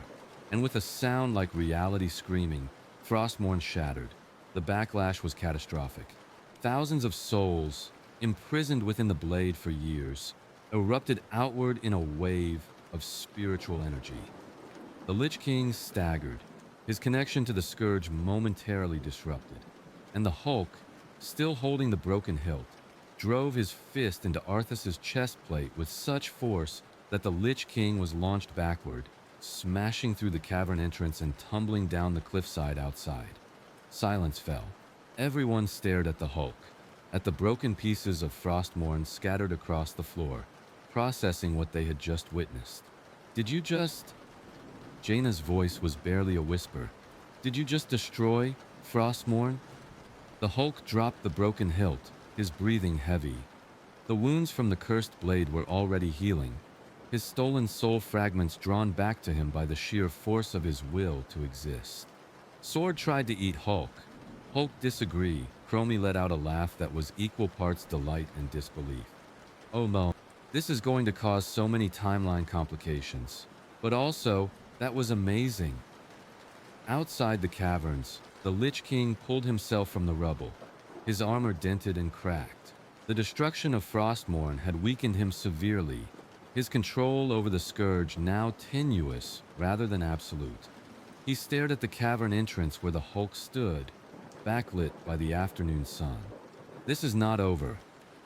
And with a sound like reality screaming, Frostmourne shattered. The backlash was catastrophic. Thousands of souls, imprisoned within the blade for years, erupted outward in a wave of spiritual energy. The Lich King staggered, his connection to the Scourge momentarily disrupted, and the Hulk, still holding the broken hilt, drove his fist into Arthas's chest plate with such force that the Lich King was launched backward, smashing through the cavern entrance and tumbling down the cliffside outside. Silence fell. Everyone stared at the Hulk, at the broken pieces of Frostmourne scattered across the floor, processing what they had just witnessed. "Did you just..." Jaina's voice was barely a whisper. "Did you just destroy Frostmourne?" The Hulk dropped the broken hilt, his breathing heavy. The wounds from the cursed blade were already healing, his stolen soul fragments drawn back to him by the sheer force of his will to exist. Sword tried to eat Hulk. Hulk disagreed. Chromie let out a laugh that was equal parts delight and disbelief. "Oh no, this is going to cause so many timeline complications. But also, that was amazing." Outside the caverns, the Lich King pulled himself from the rubble, his armor dented and cracked. The destruction of Frostmourne had weakened him severely, his control over the Scourge now tenuous rather than absolute. He stared at the cavern entrance where the Hulk stood, backlit by the afternoon sun. "This is not over,"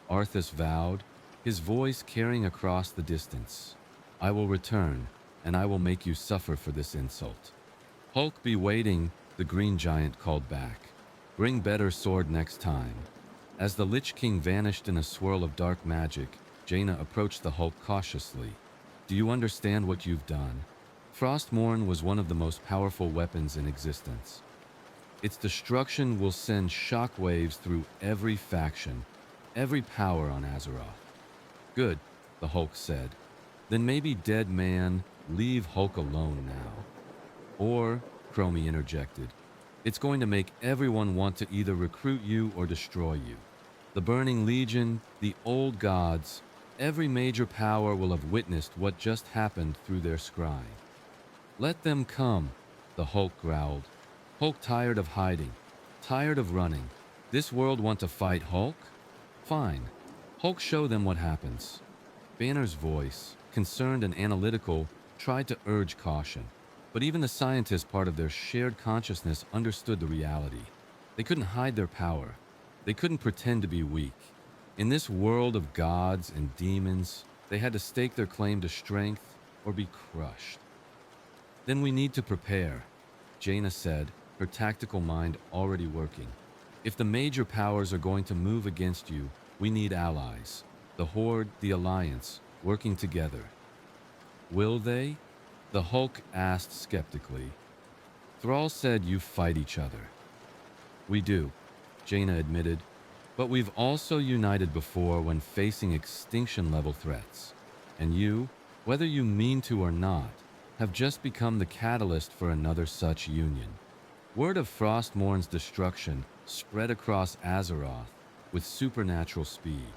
Arthas vowed, his voice carrying across the distance. "I will return, and I will make you suffer for this insult." "Hulk be waiting," the green giant called back. "Bring better sword next time." As the Lich King vanished in a swirl of dark magic, Jaina approached the Hulk cautiously. "Do you understand what you've done?" Frostmourne was one of the most powerful weapons in existence. Its destruction will send shockwaves through every faction, every power on Azeroth. "Good," the Hulk said. "Then maybe dead man, leave Hulk alone now." "Or," Chromie interjected, "it's going to make everyone want to either recruit you or destroy you. The Burning Legion, the old gods, every major power will have witnessed what just happened through their scrying." "Let them come," The Hulk growled. Hulk tired of hiding, tired of running. This world want to fight Hulk? Fine. Hulk show them what happens. Banner's voice, concerned and analytical, tried to urge caution. But even the scientist part of their shared consciousness understood the reality. They couldn't hide their power. They couldn't pretend to be weak. In this world of gods and demons, they had to stake their claim to strength or be crushed. Then we need to prepare, Jaina said, her tactical mind already working. If the major powers are going to move against you, we need allies. The Horde, the Alliance, working together. Will they? The Hulk asked skeptically. Thrall said you fight each other. We do, Jaina admitted, but we've also united before when facing extinction-level threats. And you, whether you mean to or not, have just become the catalyst for another such union. Word of Frostmourne's destruction spread across Azeroth with supernatural speed.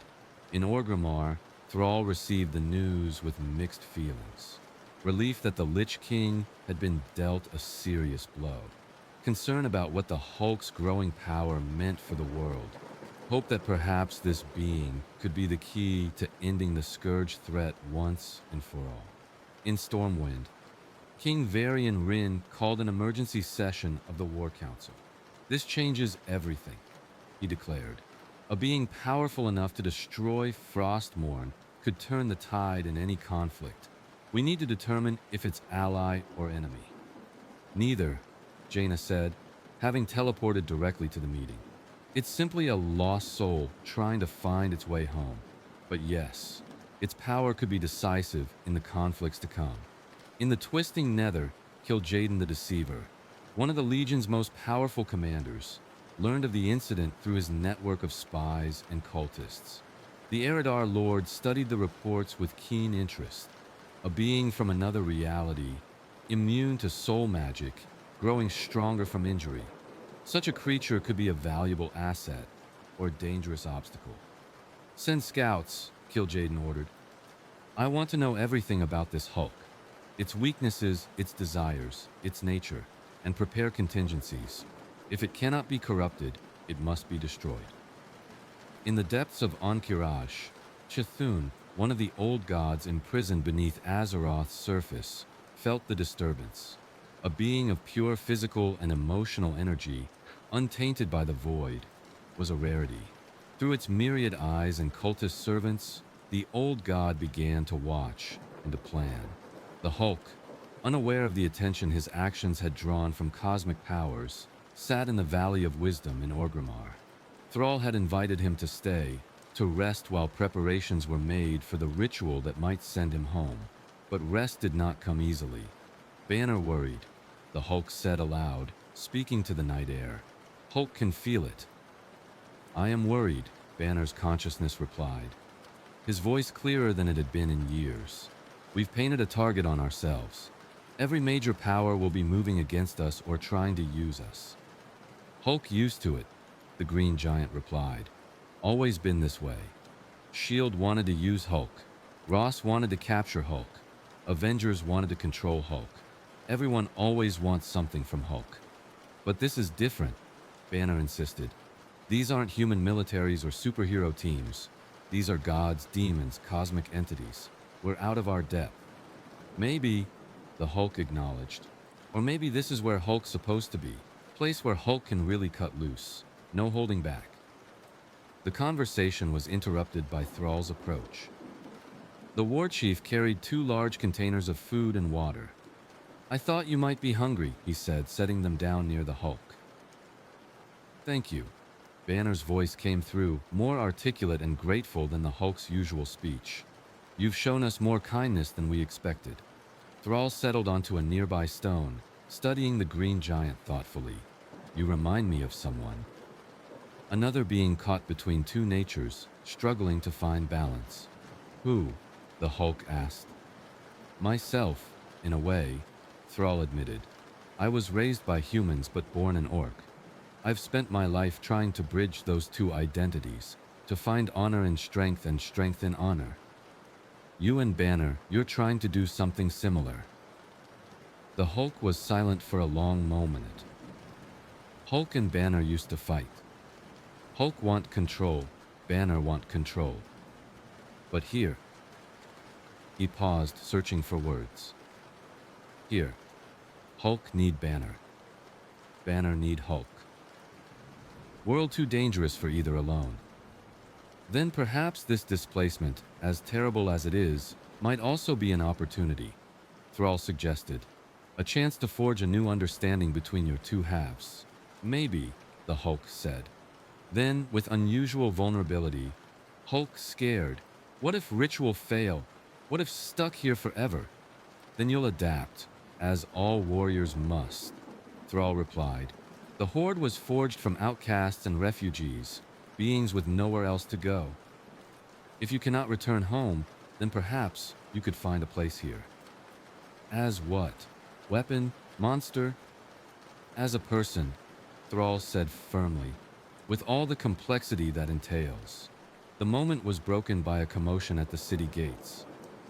In Orgrimmar, Thrall received the news with mixed feelings. Relief that the Lich King had been dealt a serious blow. Concern about what the Hulk's growing power meant for the world. Hope that perhaps this being could be the key to ending the Scourge threat once and for all. In Stormwind, King Varian Rin called an emergency session of the War Council. This changes everything, he declared. A being powerful enough to destroy Frostmourne could turn the tide in any conflict. We need to determine if it's ally or enemy. Neither, Jaina said, having teleported directly to the meeting. It's simply a lost soul trying to find its way home. But yes, its power could be decisive in the conflicts to come. In the twisting nether, Kil'jaeden the Deceiver, one of the Legion's most powerful commanders, learned of the incident through his network of spies and cultists. The Eridar Lord studied the reports with keen interest. A being from another reality, immune to soul magic, growing stronger from injury. Such a creature could be a valuable asset or a dangerous obstacle. Send scouts, Kil'jaeden ordered. I want to know everything about this Hulk. Its weaknesses, its desires, its nature, and prepare contingencies. If it cannot be corrupted, it must be destroyed. In the depths of Ankh-Kiraj, Chthun, one of the old gods imprisoned beneath Azeroth's surface, felt the disturbance. A being of pure physical and emotional energy, untainted by the void, was a rarity. Through its myriad eyes and cultist servants, the old god began to watch and to plan. The Hulk, unaware of the attention his actions had drawn from cosmic powers, sat in the Valley of Wisdom in Orgrimmar. Thrall had invited him to stay, to rest while preparations were made for the ritual that might send him home. But rest did not come easily. Banner worried, the Hulk said aloud, speaking to the night air. Hulk can feel it. I am worried, Banner's consciousness replied, his voice clearer than it had been in years. We've painted a target on ourselves. Every major power will be moving against us or trying to use us. Hulk used to it, the green giant replied. Always been this way. Shield wanted to use Hulk. Ross wanted to capture Hulk. Avengers wanted to control Hulk. Everyone always wants something from Hulk. But this is different, Banner insisted. These aren't human militaries or superhero teams. These are gods, demons, cosmic entities. We're out of our depth. Maybe, the Hulk acknowledged. Or maybe this is where Hulk's supposed to be. Place where Hulk can really cut loose. No holding back. The conversation was interrupted by Thrall's approach. The war chief carried 2 large containers of food and water. I thought you might be hungry, he said, setting them down near the Hulk. Thank you. Banner's voice came through, more articulate and grateful than the Hulk's usual speech. You've shown us more kindness than we expected. Thrall settled onto a nearby stone, studying the green giant thoughtfully. You remind me of someone. Another being caught between 2 natures, struggling to find balance. Who? The Hulk asked. Myself, in a way, Thrall admitted. I was raised by humans but born an orc. I've spent my life trying to bridge those 2 identities, to find honor in strength and strength in honor. You and Banner, you're trying to do something similar. The Hulk was silent for a long moment. Hulk and Banner used to fight. Hulk want control, Banner want control. But here, he paused, searching for words. Here, Hulk need Banner. Banner need Hulk. World too dangerous for either alone. Then perhaps this displacement, as terrible as it is, might also be an opportunity, Thrall suggested. A chance to forge a new understanding between your two halves. Maybe, the Hulk said. Then, with unusual vulnerability, Hulk scared. What if ritual fail? What if stuck here forever? Then you'll adapt, as all warriors must, Thrall replied. The Horde was forged from outcasts and refugees, beings with nowhere else to go. If you cannot return home, then perhaps you could find a place here. As what? Weapon? Monster? As a person, Thrall said firmly, with all the complexity that entails. The moment was broken by a commotion at the city gates.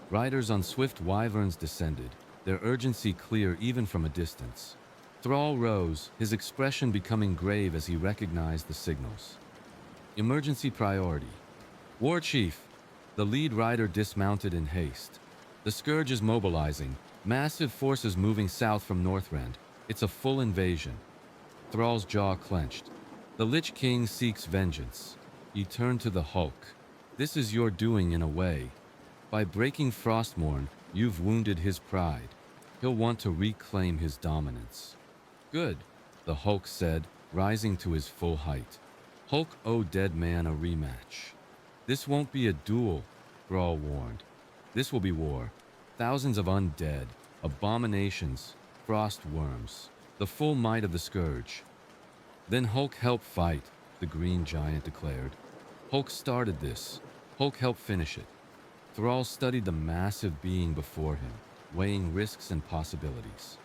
Riders on swift wyverns descended, their urgency clear even from a distance. Thrall rose, his expression becoming grave as he recognized the signals. Emergency priority. War Chief! The lead rider dismounted in haste. The Scourge is mobilizing, massive forces moving south from Northrend. It's a full invasion. Thrall's jaw clenched. The Lich King seeks vengeance. He turned to the Hulk. This is your doing in a way. By breaking Frostmourne, you've wounded his pride. He'll want to reclaim his dominance. Good, the Hulk said, rising to his full height. Hulk owe Dead Man a rematch. This won't be a duel, Thrall warned. This will be war. Thousands of undead, abominations, frost worms, the full might of the Scourge. Then Hulk help fight, the Green Giant declared. Hulk started this. Hulk helped finish it. Thrall studied the massive being before him, weighing risks and possibilities.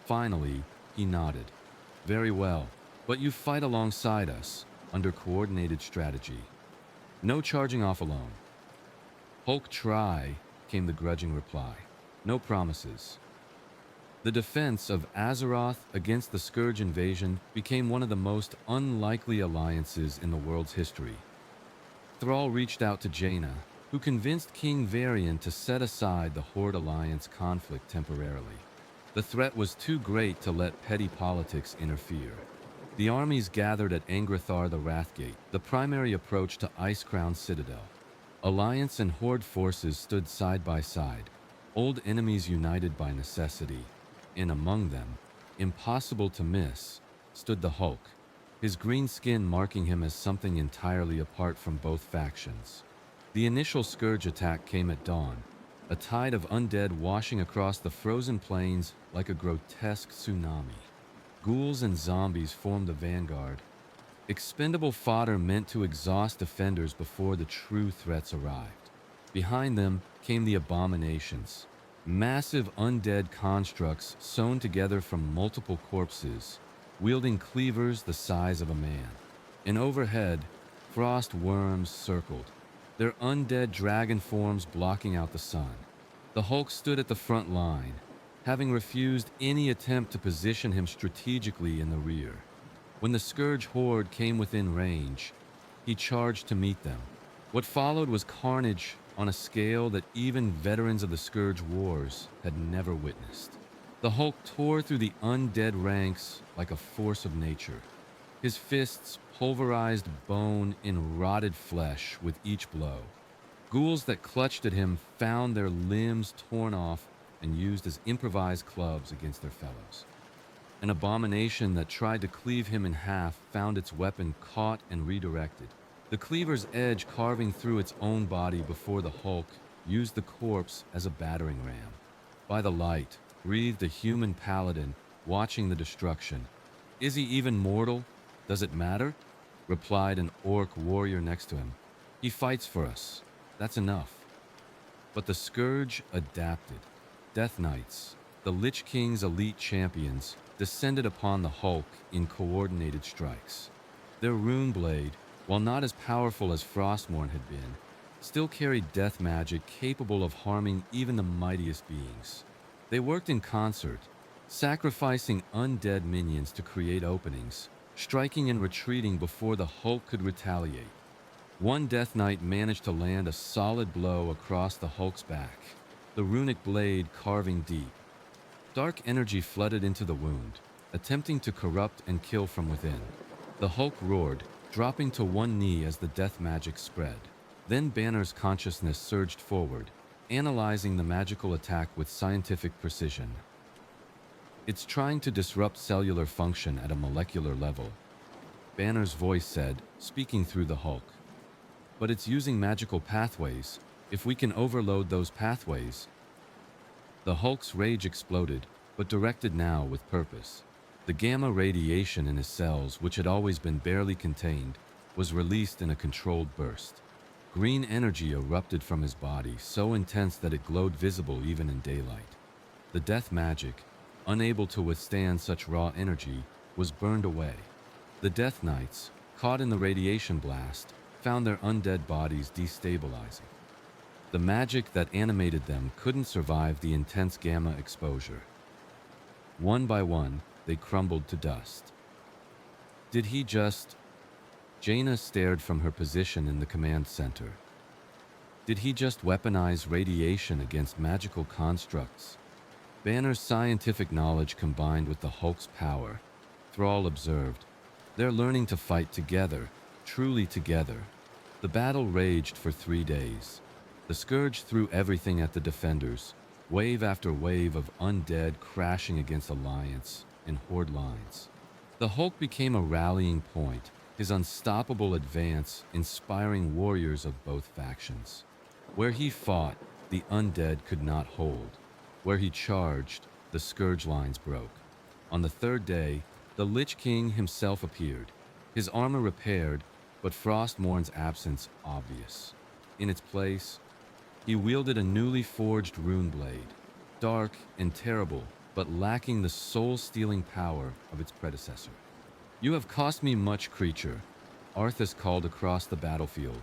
Finally, he nodded. Very well, but you fight alongside us, under coordinated strategy. No charging off alone. Hulk try, came the grudging reply. No promises. The defense of Azeroth against the Scourge invasion became one of the most unlikely alliances in the world's history. Thrall reached out to Jaina, who convinced King Varian to set aside the Horde Alliance conflict temporarily. The threat was too great to let petty politics interfere. The armies gathered at Angrathar the Wrathgate, the primary approach to Icecrown Citadel. Alliance and Horde forces stood side by side, old enemies united by necessity. And among them, impossible to miss, stood the Hulk, his green skin marking him as something entirely apart from both factions. The initial Scourge attack came at dawn, a tide of undead washing across the frozen plains like a grotesque tsunami. Ghouls and zombies formed the vanguard, expendable fodder meant to exhaust defenders before the true threats arrived. Behind them came the abominations, massive undead constructs sewn together from multiple corpses, wielding cleavers the size of a man. And overhead, frost worms circled, their undead dragon forms blocking out the sun. The Hulk stood at the front line, having refused any attempt to position him strategically in the rear. When the Scourge horde came within range, he charged to meet them. What followed was carnage on a scale that even veterans of the Scourge Wars had never witnessed. The Hulk tore through the undead ranks like a force of nature. His fists pulverized bone and rotted flesh with each blow. Ghouls that clutched at him found their limbs torn off and used as improvised clubs against their fellows. An abomination that tried to cleave him in half found its weapon caught and redirected, the cleaver's edge carving through its own body before the Hulk used the corpse as a battering ram. By the light, breathed a human paladin, watching the destruction. Is he even mortal? Does it matter? Replied an orc warrior next to him. He fights for us. That's enough. But the Scourge adapted. Death Knights, the Lich King's elite champions, descended upon the Hulk in coordinated strikes. Their rune blade, while not as powerful as Frostmourne had been, still carried death magic capable of harming even the mightiest beings. They worked in concert, sacrificing undead minions to create openings, striking and retreating before the Hulk could retaliate. One Death Knight managed to land a solid blow across the Hulk's back, the runic blade carving deep. Dark energy flooded into the wound, attempting to corrupt and kill from within. The Hulk roared, dropping to one knee as the death magic spread. Then Banner's consciousness surged forward, analyzing the magical attack with scientific precision. It's trying to disrupt cellular function at a molecular level, Banner's voice said, speaking through the Hulk. But it's using magical pathways. If we can overload those pathways... The Hulk's rage exploded, but directed now with purpose. The gamma radiation in his cells, which had always been barely contained, was released in a controlled burst. Green energy erupted from his body, so intense that it glowed visible even in daylight. The death magic, unable to withstand such raw energy, was burned away. The Death Knights, caught in the radiation blast, found their undead bodies destabilizing. The magic that animated them couldn't survive the intense gamma exposure. One by one, they crumbled to dust. Did he just... Jaina stared from her position in the command center. Did he just weaponize radiation against magical constructs? Banner's scientific knowledge combined with the Hulk's power, Thrall observed. They're learning to fight together, truly together. The battle raged for 3 days. The Scourge threw everything at the defenders, wave after wave of undead crashing against Alliance and Horde lines. The Hulk became a rallying point, his unstoppable advance inspiring warriors of both factions. Where he fought, the undead could not hold. Where he charged, the Scourge lines broke. On the 3rd day, the Lich King himself appeared, his armor repaired, but Frostmourne's absence obvious. In its place, he wielded a newly forged rune blade, dark and terrible, but lacking the soul-stealing power of its predecessor. "You have cost me much, creature," Arthas called across the battlefield,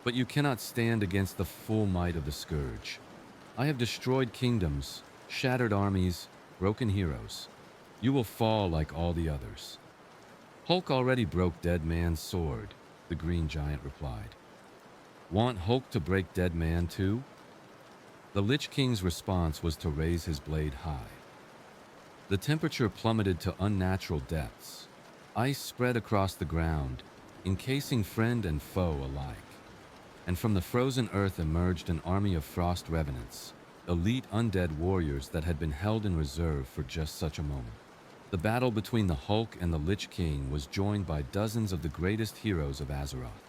"but you cannot stand against the full might of the Scourge. I have destroyed kingdoms, shattered armies, broken heroes. You will fall like all the others." "Hulk already broke Dead Man's sword," the Green Giant replied. "Want Hulk to break Dead Man too?" The Lich King's response was to raise his blade high. The temperature plummeted to unnatural depths. Ice spread across the ground, encasing friend and foe alike. And from the frozen earth emerged an army of frost revenants, elite undead warriors that had been held in reserve for just such a moment. The battle between the Hulk and the Lich King was joined by dozens of the greatest heroes of Azeroth.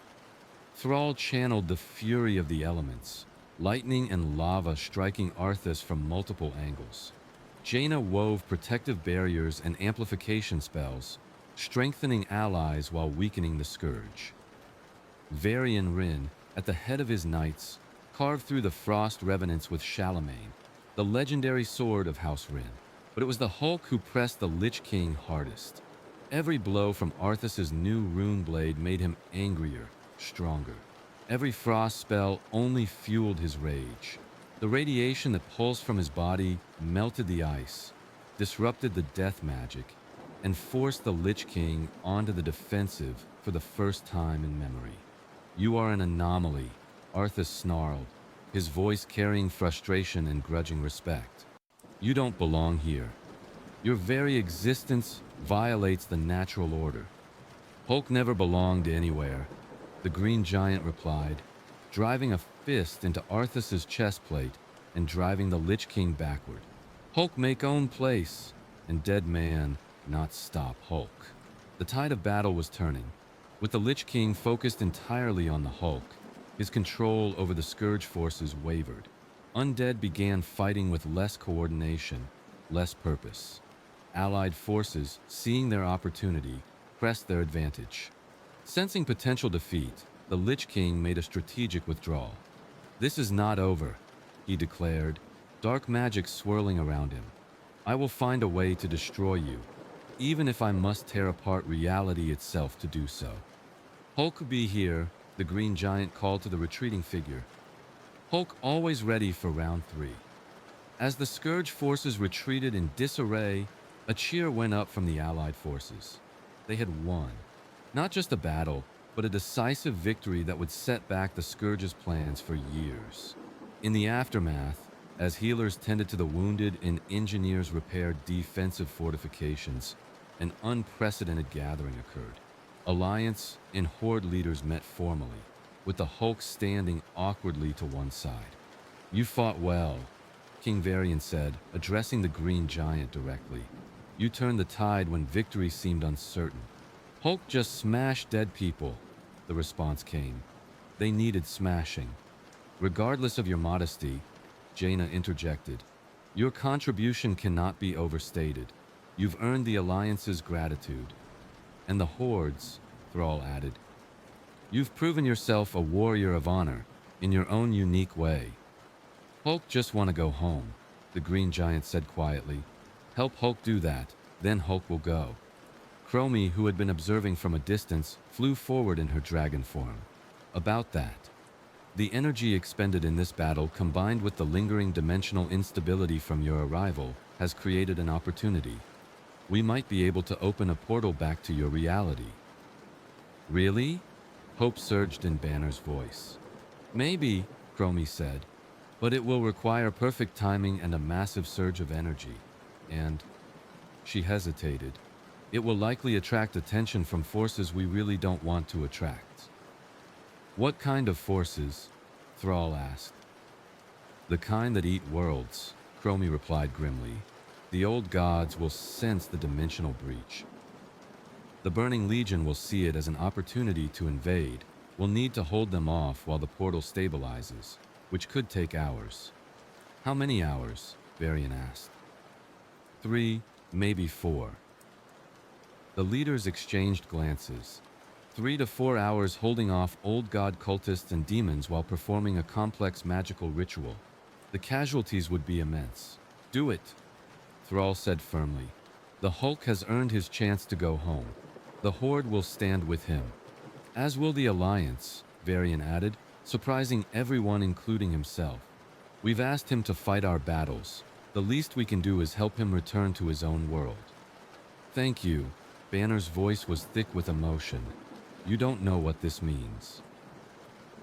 Thrall channeled the fury of the elements, lightning and lava striking Arthas from multiple angles. Jaina wove protective barriers and amplification spells, strengthening allies while weakening the Scourge. Varian Rin, at the head of his knights, carved through the frost revenants with Charlemagne, the legendary sword of House Rin. But it was the Hulk who pressed the Lich King hardest. Every blow from Arthas's new rune blade made him angrier, stronger. Every frost spell only fueled his rage. The radiation that pulsed from his body melted the ice, disrupted the death magic, and forced the Lich King onto the defensive for the first time in memory. "You are an anomaly," Arthas snarled, his voice carrying frustration and grudging respect. "You don't belong here. Your very existence violates the natural order." "Hulk never belonged anywhere," the Green Giant replied, driving a fist into Arthas's chest plate and driving the Lich King backward. "Hulk make own place, and Dead Man not stop Hulk." The tide of battle was turning, with the Lich King focused entirely on the Hulk. His control over the Scourge forces wavered. Undead began fighting with less coordination, less purpose. Allied forces, seeing their opportunity, pressed their advantage. Sensing potential defeat, the Lich King made a strategic withdrawal. "This is not over," he declared, dark magic swirling around him. "I will find a way to destroy you, even if I must tear apart reality itself to do so." "Hulk be here," the Green Giant called to the retreating figure. Hulk always ready for round 3. As the Scourge forces retreated in disarray, A cheer went up from the Allied forces. They had won. Not just a battle, but a decisive victory that would set back the Scourge's plans for years. In the aftermath, as healers tended to the wounded and engineers repaired defensive fortifications, an unprecedented gathering occurred. Alliance and Horde leaders met formally, with the Hulk standing awkwardly to one side. "You fought well," King Varian said, addressing the Green Giant directly. "You turned the tide when victory seemed uncertain." "Hulk just smashed dead people," the response came. "They needed smashing." "Regardless of your modesty," Jaina interjected, "your contribution cannot be overstated. You've earned the Alliance's gratitude." "And the Horde's," Thrall added. "You've proven yourself a warrior of honor, in your own unique way." "Hulk just want to go home," the Green Giant said quietly. "Help Hulk do that, then Hulk will go." Chromie, who had been observing from a distance, flew forward in her dragon form. "About that. The energy expended in this battle, combined with the lingering dimensional instability from your arrival, has created an opportunity. We might be able to open a portal back to your reality." "Really?" Hope surged in Banner's voice. "Maybe," Chromie said, "but it will require perfect timing and a massive surge of energy. And..." She hesitated. "It will likely attract attention from forces we really don't want to attract." "What kind of forces?" Thrall asked. "The kind that eat worlds," Chromie replied grimly. "The old gods will sense the dimensional breach. The Burning Legion will see it as an opportunity to invade. We'll need to hold them off while the portal stabilizes, which could take hours." "How many hours?" Varian asked. 3, maybe 4. The leaders exchanged glances. 3 to 4 hours holding off old god cultists and demons while performing a complex magical ritual. The casualties would be immense. "Do it," Thrall said firmly. "The Hulk has earned his chance to go home. The Horde will stand with him. As will the Alliance," Varian added, surprising everyone including himself. "We've asked him to fight our battles. The least we can do is help him return to his own world." "Thank you." Banner's voice was thick with emotion. "You don't know what this means."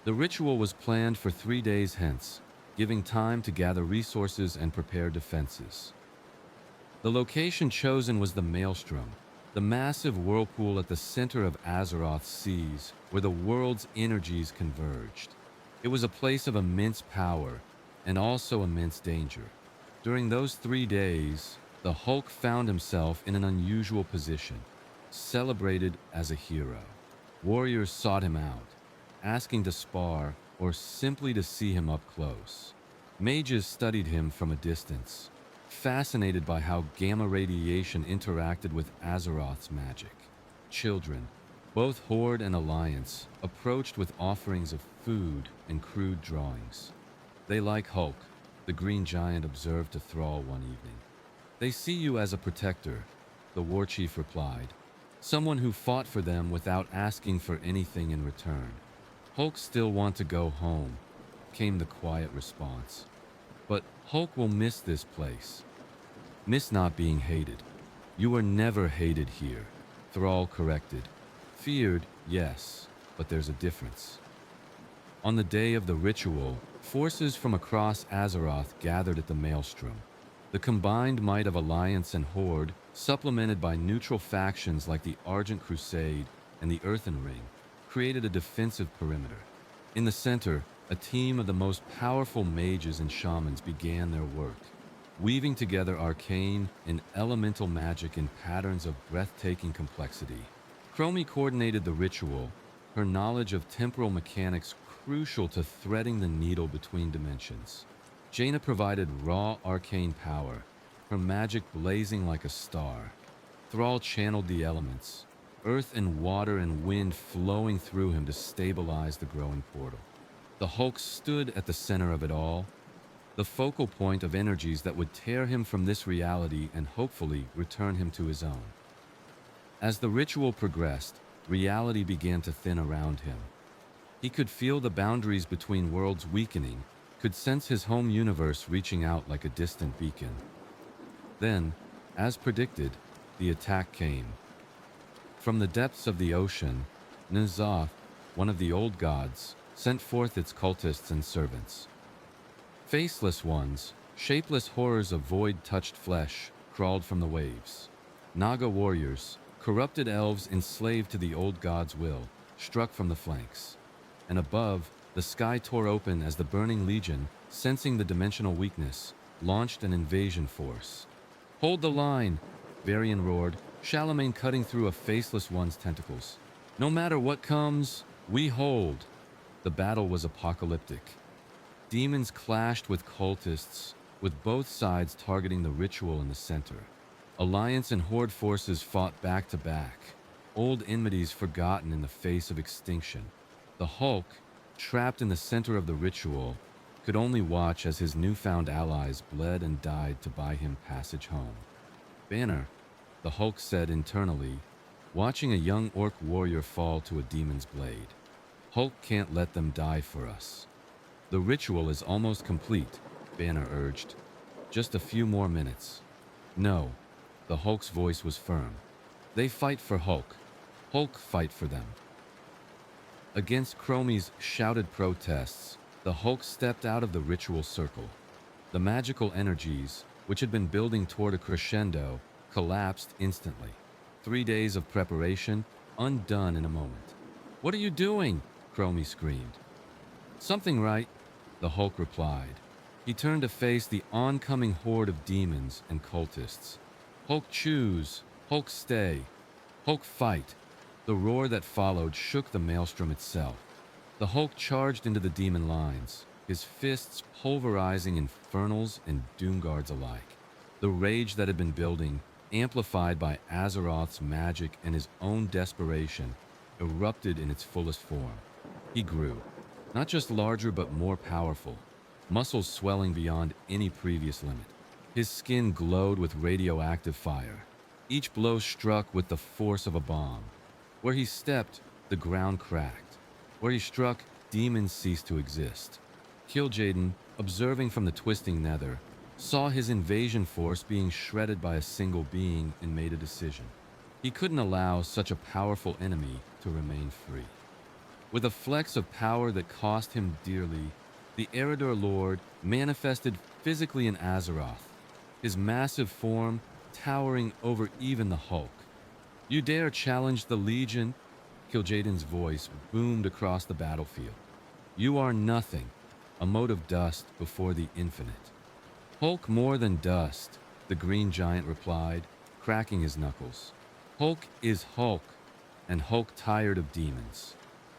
The ritual was planned for 3 days hence, giving time to gather resources and prepare defenses. The location chosen was the Maelstrom, the massive whirlpool at the center of Azeroth's seas, where the world's energies converged. It was a place of immense power and also immense danger. During those 3 days, the Hulk found himself in an unusual position, celebrated as a hero. Warriors sought him out, asking to spar or simply to see him up close. Mages studied him from a distance, fascinated by how gamma radiation interacted with Azeroth's magic. Children, both Horde and Alliance, approached with offerings of food and crude drawings. "They like Hulk," the Green Giant observed to Thrall one evening. "They see you as a protector," the war chief replied. "Someone who fought for them without asking for anything in return." "Hulk still want to go home," came the quiet response. "But Hulk will miss this place. Miss not being hated." "You were never hated here," Thrall corrected. "Feared, yes, but there's a difference." On the day of the ritual, forces from across Azeroth gathered at the Maelstrom. The combined might of Alliance and Horde, supplemented by neutral factions like the Argent Crusade and the Earthen Ring, created a defensive perimeter. In the center, a team of the most powerful mages and shamans began their work, weaving together arcane and elemental magic in patterns of breathtaking complexity. Chromie coordinated the ritual, her knowledge of temporal mechanics crucial to threading the needle between dimensions. Jaina provided raw arcane power, her magic blazing like a star. Thrall channeled the elements, earth and water and wind flowing through him to stabilize the growing portal. The Hulk stood at the center of it all, the focal point of energies that would tear him from this reality and hopefully return him to his own. As the ritual progressed, reality began to thin around him. He could feel the boundaries between worlds weakening, could sense his home universe reaching out like a distant beacon. Then, As predicted, the attack came. From the depths of the ocean, N'Zoth, one of the old gods, sent forth its cultists and servants. Faceless ones, shapeless horrors of void-touched flesh, crawled from the waves. Naga warriors, corrupted elves enslaved to the old god's will, struck from the flanks. And above, the sky tore open as the Burning Legion, sensing the dimensional weakness, launched an invasion force. "Hold the line!" Varian roared, Charlemagne cutting through a faceless one's tentacles. "No matter what comes, we hold." The battle was apocalyptic. Demons clashed with cultists, with both sides targeting the ritual in the center. Alliance and Horde forces fought back to back, old enmities forgotten in the face of extinction. The Hulk, trapped in the center of the ritual, could only watch as his newfound allies bled and died to buy him passage home. "Banner," the Hulk said internally, watching a young orc warrior fall to a demon's blade. "Hulk can't let them die for us." "The ritual is almost complete," Banner urged. "Just a few more minutes." "No," the Hulk's voice was firm. "They fight for Hulk. Hulk fight for them." Against Chromie's shouted protests, the Hulk stepped out of the ritual circle. The magical energies, which had been building toward a crescendo, collapsed instantly. 3 days of preparation, undone in a moment. "What are you doing?" Chromie screamed. "Something right," the Hulk replied. He turned to face the oncoming horde of demons and cultists. "Hulk choose, Hulk stay, Hulk fight." The roar that followed shook the Maelstrom itself. The Hulk charged into the demon lines, his fists pulverizing infernals and doomguards alike. The rage that had been building, amplified by Azeroth's magic and his own desperation, erupted in its fullest form. He grew, not just larger but more powerful, muscles swelling beyond any previous limit. His skin glowed with radioactive fire. Each blow struck with the force of a bomb. Where he stepped, the ground cracked. Where he struck, demons ceased to exist. Kil'jaeden, observing from the twisting nether, saw his invasion force being shredded by a single being and made a decision. He couldn't allow such a powerful enemy to remain free. With a flex of power that cost him dearly, the Eredor Lord manifested physically in Azeroth, his massive form towering over even the Hulk. "You dare challenge the Legion?" Kil'jaeden's voice boomed across the battlefield. "You are nothing, a mote of dust before the infinite." "Hulk more than dust," the green giant replied, cracking his knuckles. "Hulk is Hulk, and Hulk tired of demons."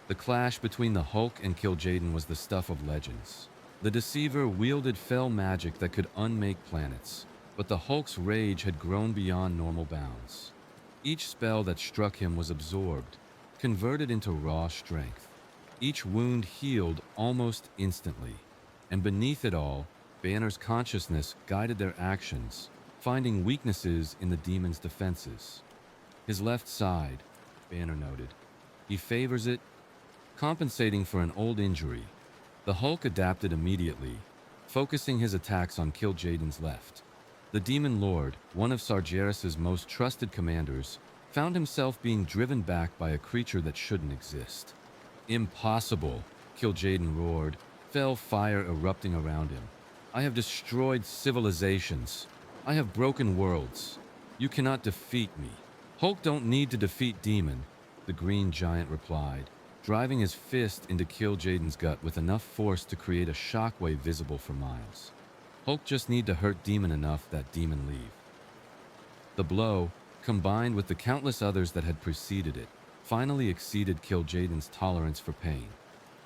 The clash between the Hulk and Kil'jaeden was the stuff of legends. The Deceiver wielded fell magic that could unmake planets, but the Hulk's rage had grown beyond normal bounds. Each spell that struck him was absorbed, converted into raw strength. Each wound healed almost instantly, and beneath it all, Banner's consciousness guided their actions, finding weaknesses in the demon's defenses. "His left side," Banner noted. "He favors it, compensating for an old injury." The Hulk adapted immediately, focusing his attacks on Kil'jaeden's left. The Demon Lord, one of Sargeras's most trusted commanders, found himself being driven back by a creature that shouldn't exist. "Impossible," Kil'jaeden roared, fell fire erupting around him. "I have destroyed civilizations. I have broken worlds. You cannot defeat me." "Hulk don't need to defeat Demon," the green giant replied, driving his fist into Kil'jaeden's gut with enough force to create a shockwave visible for miles. "Hulk just need to hurt Demon enough that Demon leave." The blow, combined with the countless others that had preceded it, finally exceeded Kil'jaeden's tolerance for pain.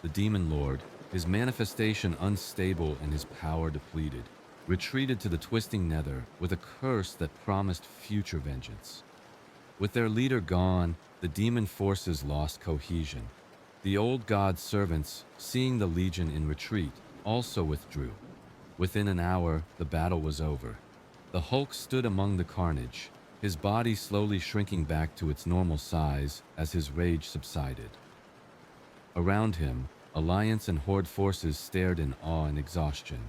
The Demon Lord, his manifestation unstable and his power depleted, retreated to the twisting nether with a curse that promised future vengeance. With their leader gone, the demon forces lost cohesion. The old god's servants, seeing the legion in retreat, also withdrew. Within an hour, the battle was over. The Hulk stood among the carnage, his body slowly shrinking back to its normal size as his rage subsided. Around him, Alliance and Horde forces stared in awe and exhaustion.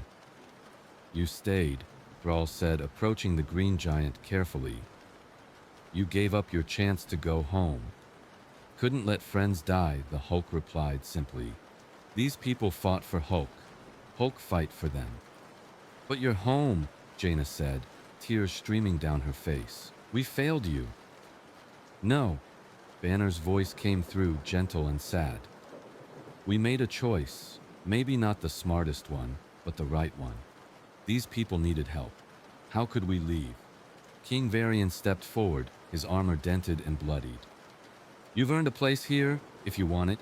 "You stayed," Thrall said, approaching the green giant carefully. You gave up your chance to go home. Couldn't let friends die, the Hulk replied simply. These people fought for Hulk. Hulk fight for them. But you're home, Jaina said, tears streaming down her face. We failed you. No, Banner's voice came through, gentle and sad. We made a choice, maybe not the smartest one, but the right one. These people needed help. How could we leave? King Varian stepped forward, his armor dented and bloodied. You've earned a place here, if you want it.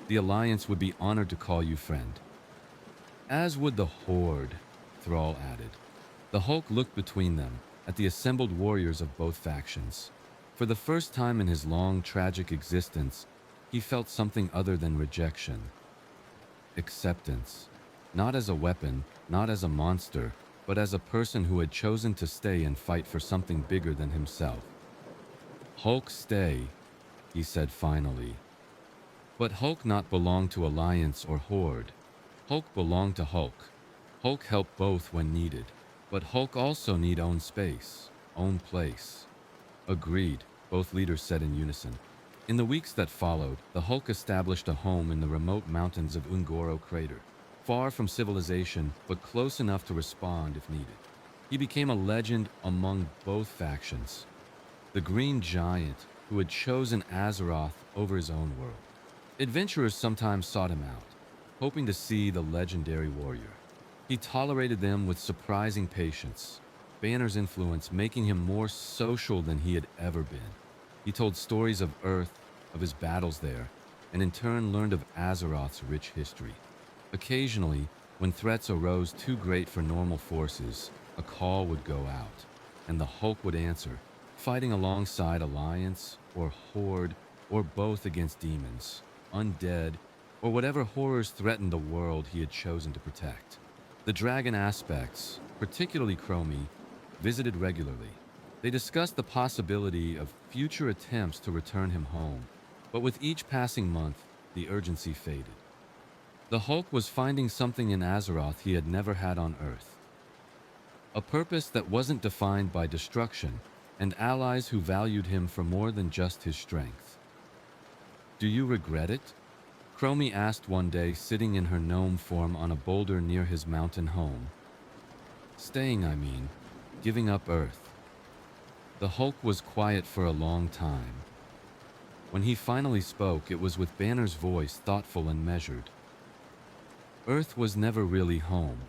The Alliance would be honored to call you friend. As would the Horde, Thrall added. The Hulk looked between them, at the assembled warriors of both factions. For the first time in his long, tragic existence, he felt something other than rejection. Acceptance. Not as a weapon, not as a monster, but as a person who had chosen to stay and fight for something bigger than himself. Hulk stay, he said finally. But Hulk not belong to Alliance or Horde. Hulk belonged to Hulk. Hulk helped both when needed, but Hulk also need own space, own place. Agreed, both leaders said in unison. In the weeks that followed, the Hulk established a home in the remote mountains of Ungoro Crater, far from civilization, but close enough to respond if needed. He became a legend among both factions. The Green Giant, who had chosen Azeroth over his own world. Adventurers sometimes sought him out, hoping to see the legendary warrior. He tolerated them with surprising patience, Banner's influence making him more social than he had ever been. He told stories of Earth, of his battles there, and in turn learned of Azeroth's rich history. Occasionally, when threats arose too great for normal forces, a call would go out, and the Hulk would answer, fighting alongside Alliance or Horde or both against demons, undead, or whatever horrors threatened the world he had chosen to protect. The dragon aspects, particularly Chromie, visited regularly. They discussed the possibility of future attempts to return him home, but with each passing month, the urgency faded. The Hulk was finding something in Azeroth he had never had on Earth. A purpose that wasn't defined by destruction, and allies who valued him for more than just his strength. Do you regret it? Chromie asked one day, sitting in her gnome form on a boulder near his mountain home. Staying, I mean, giving up Earth. The Hulk was quiet for a long time. When he finally spoke, it was with Banner's voice, thoughtful and measured. Earth was never really home.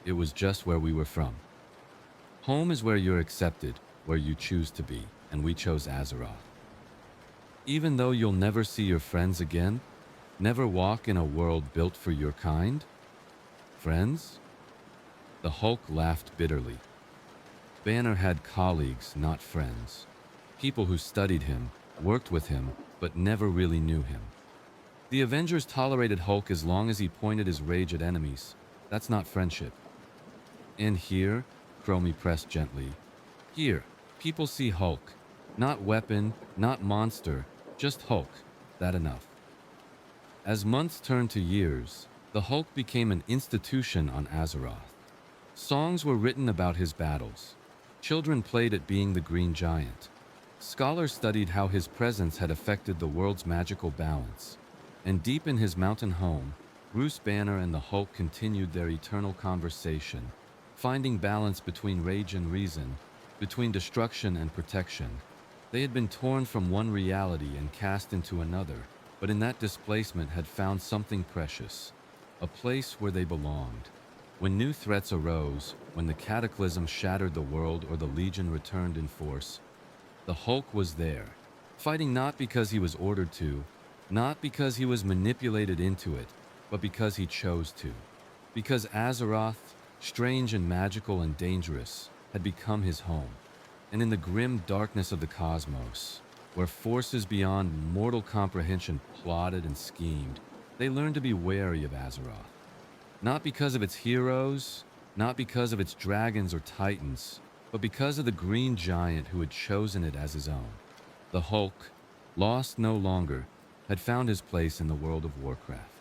It was just where we were from. Home is where you're accepted, where you choose to be, and we chose Azeroth. Even though you'll never see your friends again, never walk in a world built for your kind? Friends? The Hulk laughed bitterly. Banner had colleagues, not friends. People who studied him, worked with him, but never really knew him. The Avengers tolerated Hulk as long as he pointed his rage at enemies. That's not friendship. And here, Chromie pressed gently. Here, people see Hulk. Not weapon, not monster, just Hulk. That enough. As months turned to years, the Hulk became an institution on Azeroth. Songs were written about his battles. Children played at being the Green Giant. Scholars studied how his presence had affected the world's magical balance. And deep in his mountain home, Bruce Banner and the Hulk continued their eternal conversation, finding balance between rage and reason, between destruction and protection. They had been torn from one reality and cast into another, but in that displacement had found something precious, a place where they belonged. When new threats arose, when the cataclysm shattered the world or the Legion returned in force, the Hulk was there, fighting not because he was ordered to, not because he was manipulated into it, but because he chose to. Because Azeroth, strange and magical and dangerous, had become his home. And in the grim darkness of the cosmos, where forces beyond mortal comprehension plotted and schemed, they learned to be wary of Azeroth. Not because of its heroes, not because of its dragons or titans, but because of the Green Giant who had chosen it as his own. The Hulk, lost no longer, had found his place in the world of Warcraft.